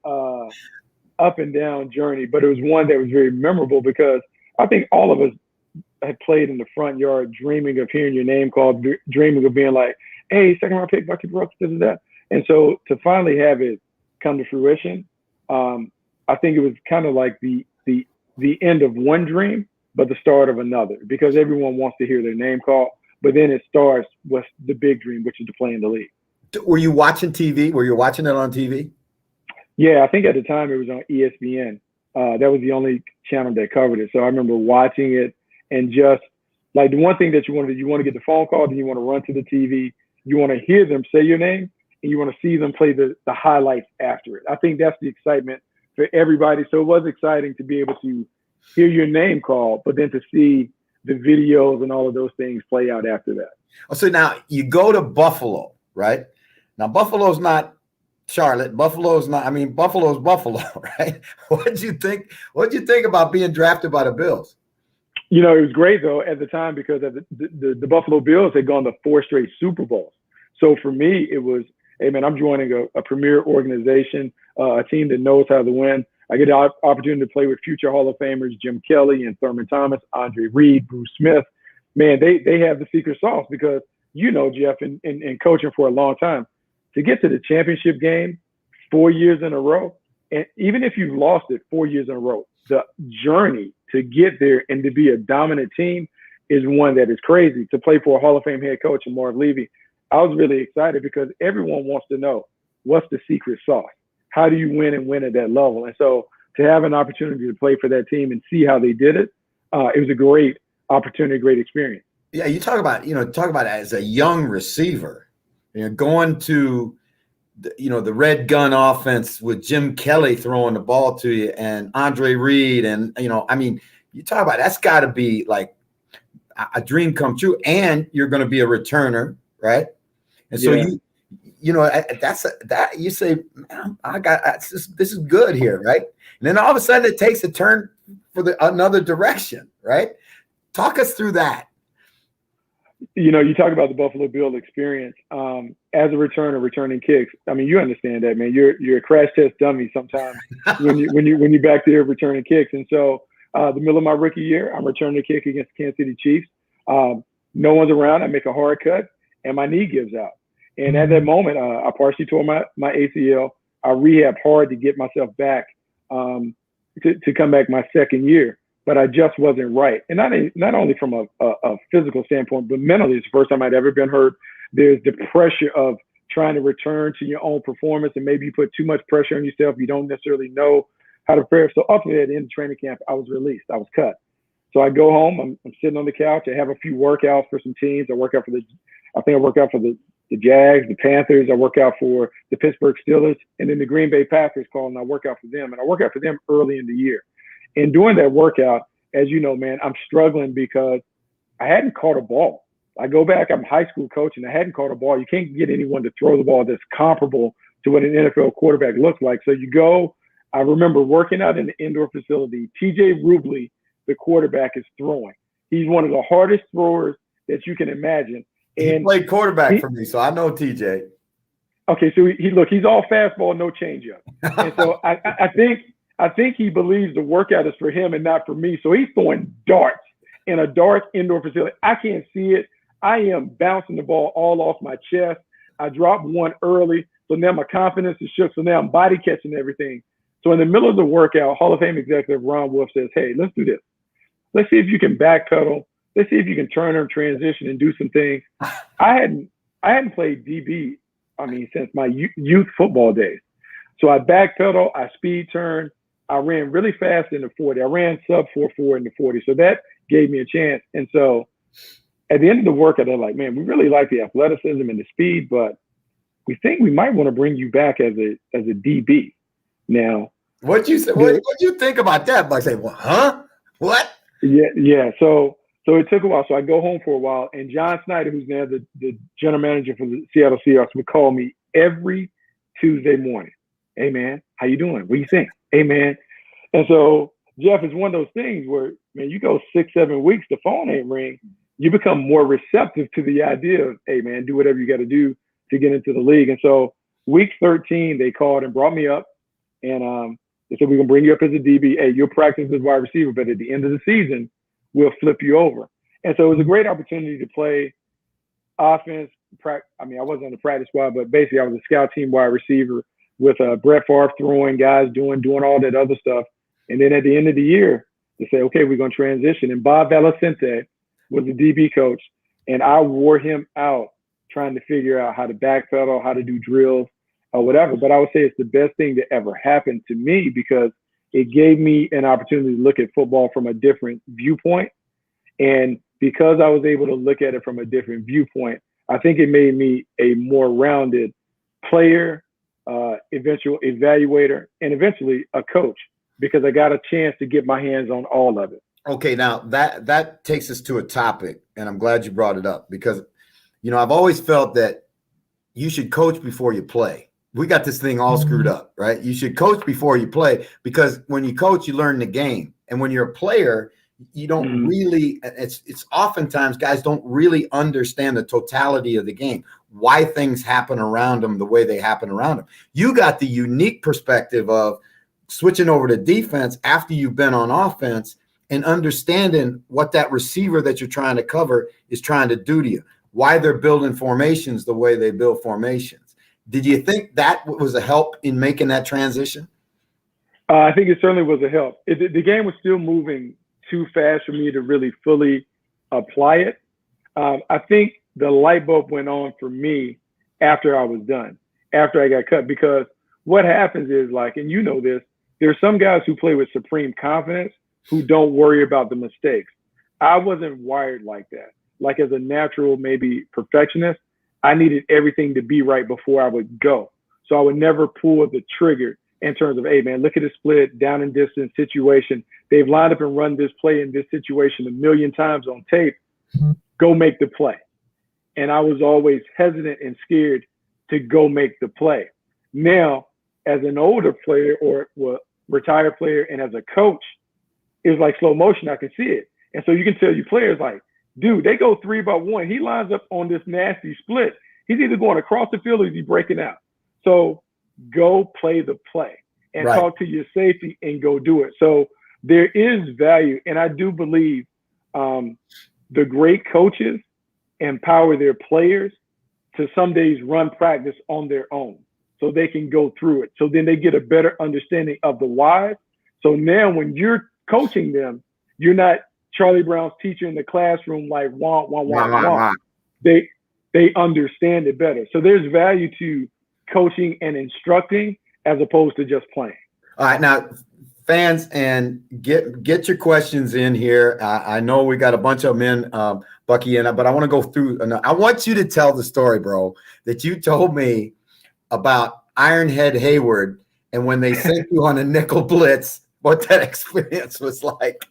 [SPEAKER 4] up and down journey, but it was one that was very memorable because I think all of us had played in the front yard dreaming of hearing your name called, dreaming of being like, hey, second round pick, Bucky Brooks, this is that. And so to finally have it come to fruition, I think it was kind of like the end of one dream, but the start of another, because everyone wants to hear their name called. But then it starts with the big dream, which is to play in the league.
[SPEAKER 1] Were you watching TV? Were you watching it on TV?
[SPEAKER 4] Yeah, I think at the time it was on ESPN. That was the only channel that covered it. So I remember watching it, and just like the one thing that you want to get the phone call, then you want to run to the TV. You want to hear them say your name, and you want to see them play the highlights after it. I think that's the excitement for everybody. So it was exciting to be able to hear your name called, but then to see the videos and all of those things play out after that.
[SPEAKER 1] So now you go to Buffalo, right? Now Buffalo's not Charlotte. Buffalo's Buffalo, right? What'd you think about being drafted by the Bills?
[SPEAKER 4] You know, it was great though at the time because the Buffalo Bills had gone to 4 straight Super Bowls. So for me, it was, hey man, I'm joining a premier organization, a team that knows how to win. I get the opportunity to play with future Hall of Famers, Jim Kelly and Thurman Thomas, Andre Reed, Bruce Smith. Man, they have the secret sauce because you know, Jeff, and coaching for a long time, to get to the championship game 4 years in a row, and even if you've lost it 4 years in a row, the journey to get there and to be a dominant team is one that is crazy. To play for a Hall of Fame head coach and Marv Levy, I was really excited because everyone wants to know, what's the secret sauce? How do you win and win at that level? And so to have an opportunity to play for that team and see how they did it, it was a great opportunity, great experience.
[SPEAKER 1] Yeah, you talk about as a young receiver, going to the red gun offense with Jim Kelly throwing the ball to you and Andre Reed, and you talk about that's got to be like a dream come true, and you're going to be a returner, right? And so you say, man, this is good here, right? And then all of a sudden it takes a turn for another direction, right? Talk us through that.
[SPEAKER 4] You talk about the Buffalo Bill experience as a returner, returning kicks. I mean, you understand that, man. You're a crash test dummy sometimes when you're back there returning kicks. And so the middle of my rookie year, I'm returning a kick against the Kansas City Chiefs. No one's around. I make a hard cut, and my knee gives out. And at that moment, I partially tore my ACL. I rehabbed hard to get myself back to come back my second year, but I just wasn't right. And not only from a physical standpoint, but mentally, it's the first time I'd ever been hurt. There's the pressure of trying to return to your own performance, and maybe you put too much pressure on yourself. You don't necessarily know how to prepare. So ultimately, at the end of training camp, I was released. I was cut. So I go home. I'm sitting on the couch. I have a few workouts for some teams. I work out for the Jags, the Panthers. I work out for the Pittsburgh Steelers, and then the Green Bay Packers call, and I work out for them. And I work out for them early in the year. And during that workout, as you know, man, I'm struggling because I hadn't caught a ball. I go back, I'm a high school coach, and I hadn't caught a ball. You can't get anyone to throw the ball that's comparable to what an NFL quarterback looks like. So you go, I remember working out in the indoor facility. TJ Rubley, the quarterback, is throwing. He's one of the hardest throwers that you can imagine. And
[SPEAKER 1] he played quarterback for me, so I know TJ.
[SPEAKER 4] Okay, so he's all fastball, no changeup. And so I think he believes the workout is for him and not for me. So he's throwing darts in a dark indoor facility. I can't see it. I am bouncing the ball all off my chest. I dropped one early, so now my confidence is shook. So now I'm body catching everything. So in the middle of the workout, Hall of Fame executive Ron Wolf says, "Hey, let's do this. Let's see if you can backpedal. Let's see if you can turn or transition and do some things." I hadn't played DB, since my youth football days. So I backpedal, I speed turn, I ran really fast in the 40. I ran sub 4.4 in the 40. So that gave me a chance. And so at the end of the workout, they're like, "Man, we really like the athleticism and the speed, but we think we might want to bring you back as a DB." Now,
[SPEAKER 1] what'd you say? What'd you think about that? Like, say, well, huh? What?
[SPEAKER 4] Yeah. So it took a while. So I go home for a while, and John Snyder, who's now the general manager for the Seattle Seahawks, would call me every Tuesday morning. "Hey, man, how you doing? What do you think? Hey, man." And so, Jeff, it's one of those things where, man, you go 6-7 weeks, the phone ain't ring. You become more receptive to the idea of, "Hey, man, do whatever you got to do to get into the league." And so week 13, they called and brought me up, and they said, "We're going to bring you up as a DB. Hey, you'll practice as wide receiver, but at the end of the season, we'll flip you over." And so it was a great opportunity to play offense. I wasn't on the practice squad, but basically I was a scout team wide receiver with Brett Favre throwing, guys doing all that other stuff. And then at the end of the year, they say, "Okay, we're going to transition." And Bob Valicente was the DB coach, and I wore him out trying to figure out how to backpedal, how to do drills, or whatever. But I would say it's the best thing that ever happened to me because it gave me an opportunity to look at football from a different viewpoint. And because I was able to look at it from a different viewpoint, I think it made me a more rounded player, eventual evaluator, and eventually a coach, because I got a chance to get my hands on all of it.
[SPEAKER 1] Okay, now that takes us to a topic, and I'm glad you brought it up because, I've always felt that you should coach before you play. We got this thing all screwed up, right? You should coach before you play because when you coach, you learn the game. And when you're a player, you don't really, it's oftentimes guys don't really understand the totality of the game, why things happen around them the way they happen around them. You got the unique perspective of switching over to defense after you've been on offense and understanding what that receiver that you're trying to cover is trying to do to you. why they're building formations the way they build formations. Did you think that was a help in making that transition?
[SPEAKER 4] I think it certainly was a help. The game was still moving too fast for me to really fully apply it. I think the light bulb went on for me after I was done, after I got cut, because what happens is, like, and you know this, there's some guys who play with supreme confidence who don't worry about the mistakes. I wasn't wired like that. Like, as a natural, maybe perfectionist, I needed everything to be right before I would go. So I would never pull the trigger in terms of, hey, man, look at the split, down and distance situation. They've lined up and run this play in this situation a million times on tape. Go make the play. And I was always hesitant and scared to go make the play. Now, as an older player or retired player and as a coach, it's like slow motion. I can see it. And so you can tell your players, like, dude, they go 3-by-1. He lines up on this nasty split. He's either going across the field or he's breaking out. So go play the play and talk to your safety and go do it. So there is value. And I do believe the great coaches empower their players to some days run practice on their own so they can go through it. So then they get a better understanding of the why. So now when you're coaching them, you're not Charlie Brown's teacher in the classroom, like, wah, wah, wah, wah. They understand it better. So there's value to coaching and instructing as opposed to just playing.
[SPEAKER 1] All right, now, fans, and get your questions in here. I know we got a bunch of men, Bucky, but I want to go through. I want you to tell the story, bro, that you told me about Ironhead Hayward and when they sent you on a nickel blitz, what that experience was like.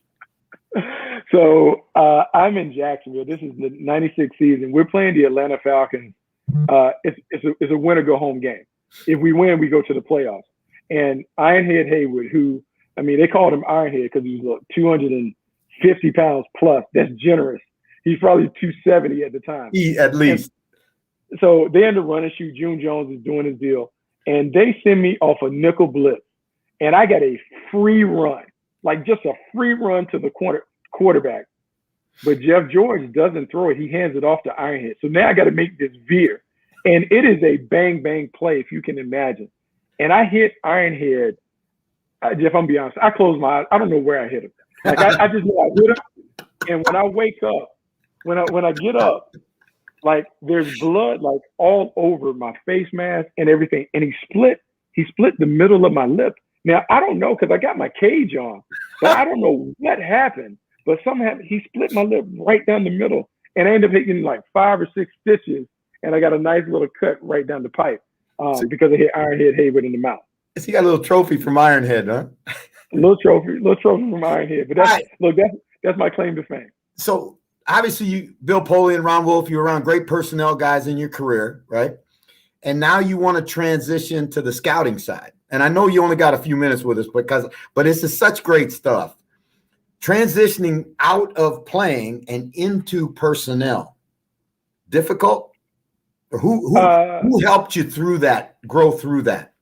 [SPEAKER 4] So I'm in Jacksonville. This is the 96 season. We're playing the Atlanta Falcons. It's a win or go home game. If we win, we go to the playoffs. And Ironhead Hayward, who, I mean, they called him Ironhead because he was 250 pounds plus. That's generous. He's probably 270 at the time.
[SPEAKER 1] At least.
[SPEAKER 4] And so they end up running shoot. June Jones is doing his deal. And they send me off a nickel blitz. And I got a free run, like just a free run to the quarterback. But Jeff George doesn't throw it. He hands it off to Ironhead. So now I got to make this veer. And it is a bang, bang play, if you can imagine. And I hit Ironhead. Jeff, I'm be honest. I closed my eyes. I don't know where I hit him. Like I just know I hit him. And when I wake up, when I get up, like there's blood like all over my face mask and everything. And he split the middle of my lip. Now I don't know because I got my cage on, but I don't know what happened. But somehow he split my lip right down the middle, and I ended up hitting like 5 or 6 stitches, and I got a nice little cut right down the pipe because I hit Ironhead Hayward in the mouth.
[SPEAKER 1] So you got a little trophy from Ironhead, huh?
[SPEAKER 4] A little trophy from Ironhead. But that's my claim to fame.
[SPEAKER 1] So obviously, Bill Poley and Ron Wolf, you were around great personnel guys in your career, right? And now you want to transition to the scouting side. And I know you only got a few minutes with us, but this is such great stuff. Transitioning out of playing and into personnel, difficult? Or who helped you through that, grow through that?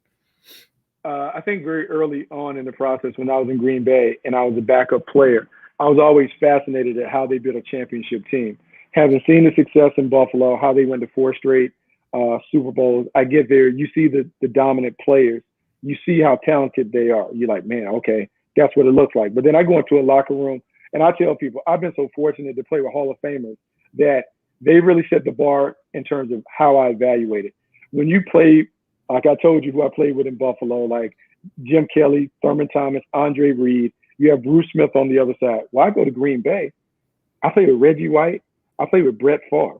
[SPEAKER 4] I think very early on in the process when I was in Green Bay and I was a backup player, I was always fascinated at how they built a championship team. Having seen the success in Buffalo, how they went to 4 straight Super Bowls, I get there, you see the dominant players. You see how talented they are. You're like, man, okay, that's what it looks like. But then I go into a locker room and I tell people, I've been so fortunate to play with Hall of Famers that they really set the bar in terms of how I evaluate it. When you play, like I told you who I played with in Buffalo, like Jim Kelly, Thurman Thomas, Andre Reed, you have Bruce Smith on the other side. Well, I go to Green Bay. I play with Reggie White. I play with Brett Favre.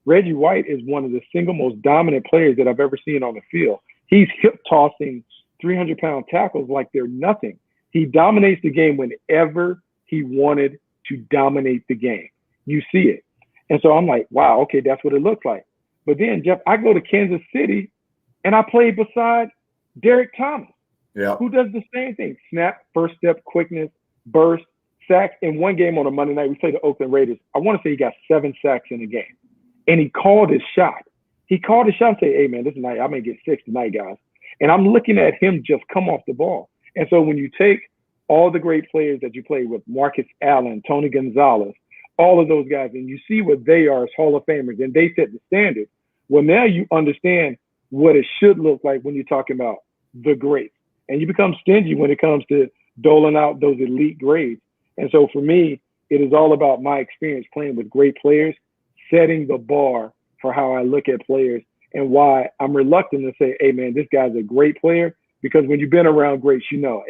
[SPEAKER 4] Reggie White is one of the single most dominant players that I've ever seen on the field. He's hip tossing 300-pound tackles like they're nothing. He dominates the game whenever he wanted to dominate the game. You see it. And so I'm like, wow, okay, that's what it looks like. But then, Jeff, I go to Kansas City and I play beside Derek Thomas, who does the same thing. Snap, first step, quickness, burst, sacks. In one game on a Monday night, we played the Oakland Raiders. I want to say he got 7 sacks in the game. And he called his shot. He called his shot and said, hey, man, this night, I may get 6 tonight, guys. And I'm looking at him just come off the ball. And so when you take all the great players that you play with, Marcus Allen, Tony Gonzalez, all of those guys, and you see what they are as Hall of Famers, and they set the standard. Well, now you understand what it should look like when you're talking about the greats, and you become stingy when it comes to doling out those elite grades. And so for me, it is all about my experience playing with great players, setting the bar for how I look at players, and why I'm reluctant to say, hey, man, this guy's a great player, because when you've been around greats, you know,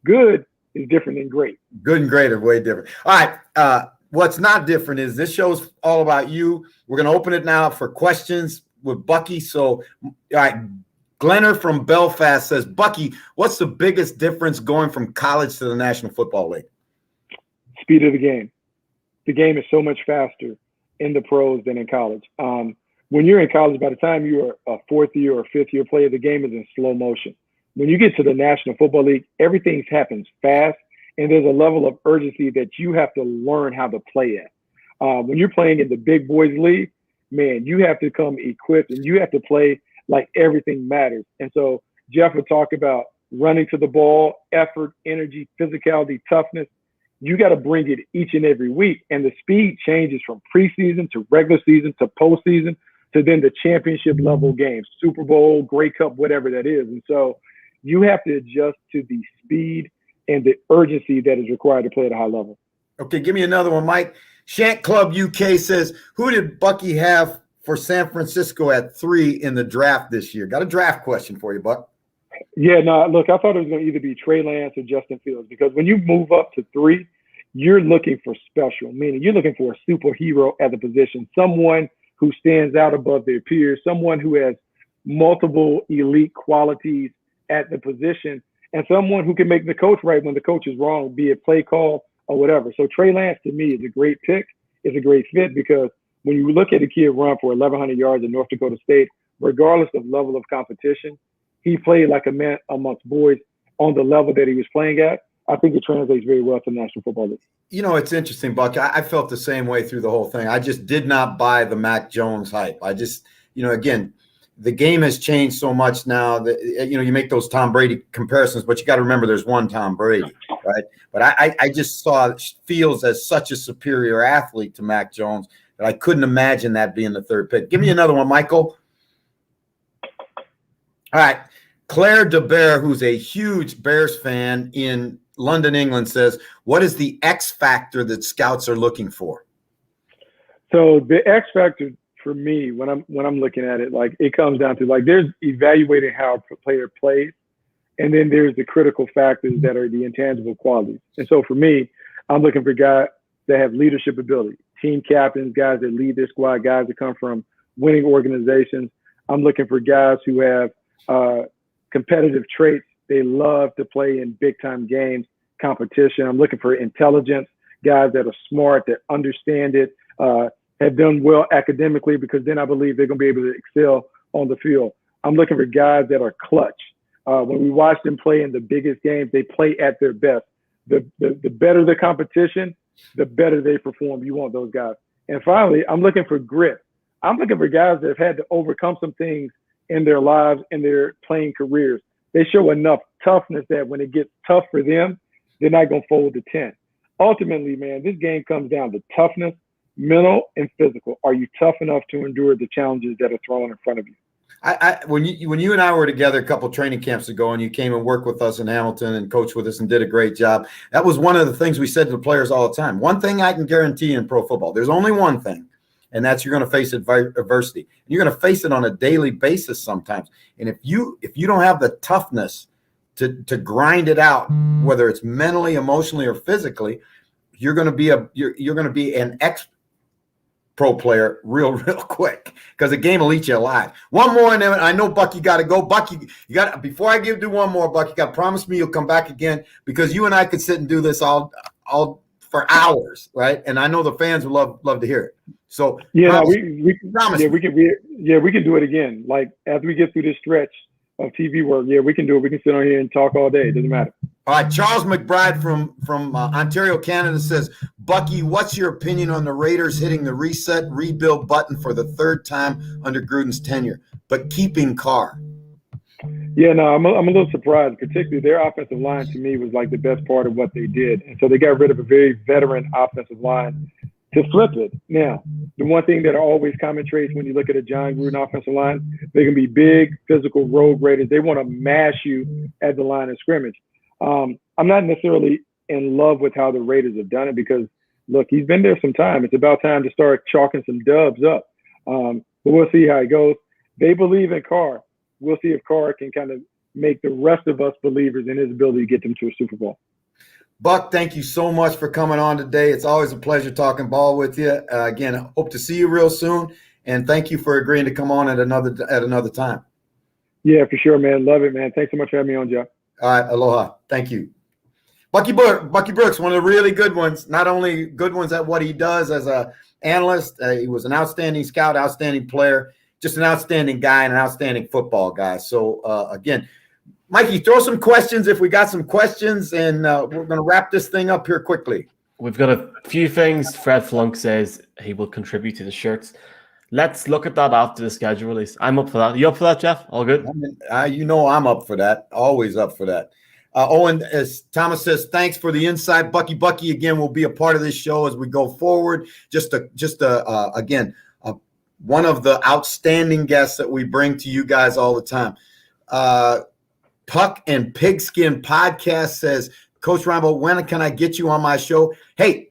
[SPEAKER 4] good is different than great.
[SPEAKER 1] Good and great are way different. All right. What's not different is this show's all about you. We're going to open it now for questions with Bucky. So, all right, Glenner from Belfast says, Bucky, what's the biggest difference going from college to the National Football League?
[SPEAKER 4] Speed of the game. The game is so much faster in the pros than in college. When you're in college, by the time you're a fourth year or fifth year player, the game is in slow motion. When you get to the National Football League, everything happens fast, and there's a level of urgency that you have to learn how to play at. When you're playing in the big boys league, man, you have to come equipped, and you have to play like everything matters. And so Jeff would talk about running to the ball, effort, energy, physicality, toughness. You got to bring it each and every week. And the speed changes from preseason to regular season to postseason to then the championship level games, Super Bowl, Grey Cup, whatever that is. And so you have to adjust to the speed and the urgency that is required to play at a high level.
[SPEAKER 1] Okay, give me another one, Mike. Shank Club UK says, who did Bucky have for San Francisco at 3 in the draft this year? Got a draft question for you, Buck.
[SPEAKER 4] Yeah, no, look, I thought it was going to either be Trey Lance or Justin Fields, because when you move up to 3, you're looking for special, meaning you're looking for a superhero at the position, someone who stands out above their peers, someone who has multiple elite qualities at the position, and someone who can make the coach right when the coach is wrong, be it play call or whatever. So Trey Lance, to me, is a great pick. It's a great fit, because when you look at a kid run for 1,100 yards in North Dakota State, regardless of level of competition, he played like a man amongst boys on the level that he was playing at. I think it translates very well to the National Football League.
[SPEAKER 1] You know, it's interesting, Buck. I felt the same way through the whole thing. I just did not buy the Mac Jones hype. I just, again, the game has changed so much now that, you make those Tom Brady comparisons, but you got to remember there's one Tom Brady, right? But I just saw Fields as such a superior athlete to Mac Jones that I couldn't imagine that being the third pick. Give me another one, Michael. All right. Claire DeBear, who's a huge Bears fan in London, England, says, what is the X factor that scouts are looking for?
[SPEAKER 4] So the X factor for me, when I'm looking at it, like, it comes down to, like, there's evaluating how a player plays, and then there's the critical factors that are the intangible qualities. And so for me, I'm looking for guys that have leadership ability, team captains, guys that lead their squad, guys that come from winning organizations. I'm looking for guys who have competitive traits. They love to play in big time games, competition. I'm looking for intelligence, guys that are smart, that understand it, have done well academically, because then I believe they're going to be able to excel on the field. I'm looking for guys that are clutch. When we watch them play in the biggest games, they play at their best. The better the competition, the better they perform. You want those guys. And finally, I'm looking for grit. I'm looking for guys that have had to overcome some things in their lives, in their playing careers. They show enough toughness that when it gets tough for them, they're not going to fold the tent. Ultimately, man, this game comes down to toughness, mental and physical. Are you tough enough to endure the challenges that are thrown in front of you?
[SPEAKER 1] When you and I were together a couple training camps ago, and you came and worked with us in Hamilton and coached with us and did a great job, that was one of the things we said to the players all the time. One thing I can guarantee in pro football, there's only one thing, and that's you're going to face adversity. You're going to face it on a daily basis sometimes. And if you don't have the toughness to grind it out, whether it's mentally, emotionally, or physically, you're going to be an pro player real quick, because the game will eat you alive. One more, and then I know, Buck, you got to go. Buck, you got, before I do one more, Buck, you got to promise me you'll come back again, because you and I could sit and do this all for hours, right? And I know the fans would love to hear it. So
[SPEAKER 4] yeah, we can do it again. Like, after we get through this stretch of TV work, we can do it. We can sit on here and talk all day. It doesn't matter.
[SPEAKER 1] All right, Charles McBride from Ontario, Canada says, Bucky, what's your opinion on the Raiders hitting the reset, rebuild button for the third time under Gruden's tenure, but keeping Carr?
[SPEAKER 4] Yeah, no, I'm a little surprised. Particularly their offensive line, to me, was like the best part of what they did. And so they got rid of a very veteran offensive line to flip it. Now, the one thing that always common traits when you look at a John Gruden offensive line, they can be big, physical, road graders. They want to mash you at the line of scrimmage. I'm not necessarily in love with how the Raiders have done it because, look, he's been there some time. It's about time to start chalking some dubs up. But we'll see how it goes. They believe in Carr. We'll see if Carr can kind of make the rest of us believers in his ability to get them to a Super Bowl.
[SPEAKER 1] Buck, thank you so much for coming on today. It's always a pleasure talking ball with you. Again, hope to see you real soon, and thank you for agreeing to come on at another time.
[SPEAKER 4] Yeah, for sure, man. Love it, man. Thanks so much for having me on, Jeff.
[SPEAKER 1] All right, aloha. Thank you. Bucky Brooks, one of the really good ones, not only good ones at what he does as an analyst, he was an outstanding scout, outstanding player, just an outstanding guy and an outstanding football guy. So, again, Mikey, throw some questions if we got some questions, and we're going to wrap this thing up here quickly.
[SPEAKER 2] We've got a few things. Fred Flunk says he will contribute to the shirts. Let's look at that after the schedule release. I'm up for that. You up for that, Jeff? All good?
[SPEAKER 1] I'm up for that. Always up for that. Owen, as Thomas says, thanks for the insight. Bucky again will be a part of this show as we go forward. Again, one of the outstanding guests that we bring to you guys all the time. Puck and Pigskin Podcast says, Coach Rambo, when can I get you on my show? Hey,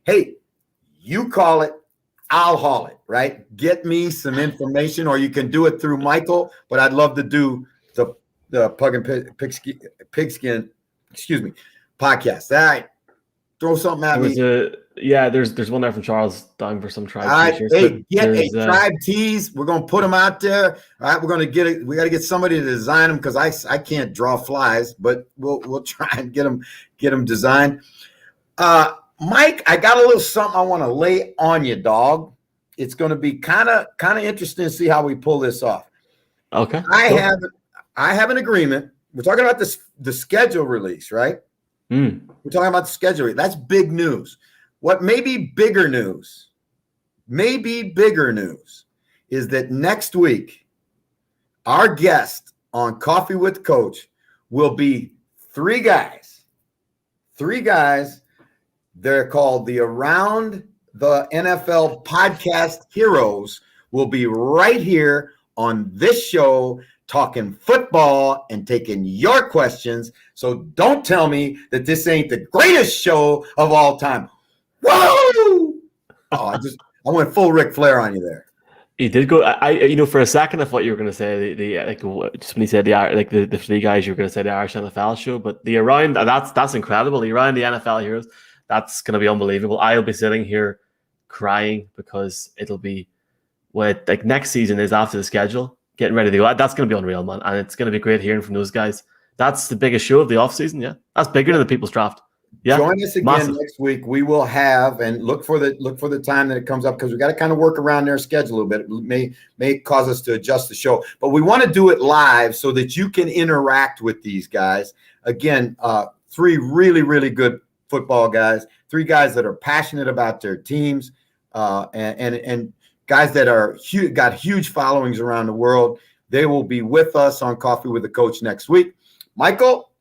[SPEAKER 1] you call it, I'll haul it, right? Get me some information, or you can do it through Michael, but I'd love to do the Puck and Pigskin, podcast. All right. Throw something at me.
[SPEAKER 2] There's one there from Charles dying for some tribe.
[SPEAKER 1] All right, hey, get a tribe tees. We're gonna put them out there. All right, we're gonna get it. We got to get somebody to design them because I can't draw flies, but we'll try and get them designed. Mike, I got a little something I want to lay on you, dog. It's going to be kind of interesting to see how we pull this off.
[SPEAKER 2] Okay.
[SPEAKER 1] I have an agreement. We're talking about the schedule release, right? We're talking about the schedule. That's big news. What may be bigger news is that next week, our guest on Coffee with Coach will be three guys. They're called the Around the NFL Podcast Heroes. Will be right here on this show talking football and taking your questions. So don't tell me that this ain't the greatest show of all time. Whoa! I went full Ric Flair on you there.
[SPEAKER 2] He did go. For a second, I thought you were going to say just when he said the three guys, you were going to say the Irish NFL show. But the Around, that's incredible. The Around the NFL Heroes, that's going to be unbelievable. I'll be sitting here crying because it'll be next season is after the schedule, getting ready to go. That's going to be unreal, man, and it's going to be great hearing from those guys. That's the biggest show of the off season. Yeah, that's bigger than the People's Draft. Yeah,
[SPEAKER 1] join us again next week. We will have, and look for the time that it comes up, because we got to kind of work around their schedule a little bit. It may cause us to adjust the show, but we want to do it live so that you can interact with these guys. Again, three really, really good football guys, three guys that are passionate about their teams, and guys that are got huge followings around the world. They will be with us on Coffee with the Coach next week. Michael,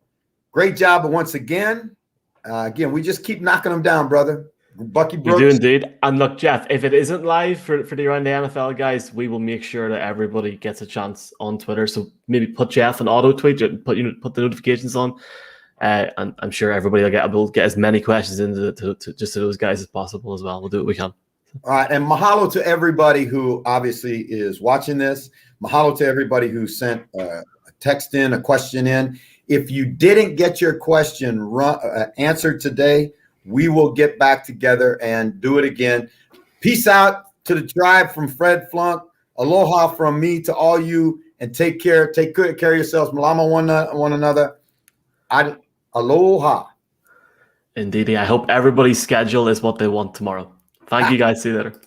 [SPEAKER 1] great job once again. Again, we just keep knocking them down, brother. Bucky Brooks.
[SPEAKER 2] You do indeed. And look, Jeff, if it isn't live for the Around the NFL guys, we will make sure that everybody gets a chance on Twitter. So maybe put Jeff an auto tweet, put the notifications on, and I'm sure everybody will get as many questions into to those guys as possible as well. We'll do what we can.
[SPEAKER 1] All right, and mahalo to everybody who obviously is watching this. Mahalo to everybody who sent a text in, a question in. If you didn't get your question answered today, we will get back together and do it again. Peace out to the tribe from Fred Flunk. Aloha from me to all you, and take care. Take good care of yourselves. Malama one another. Aloha.
[SPEAKER 2] Indeed. I hope everybody's schedule is what they want tomorrow. Thank you guys. See you later.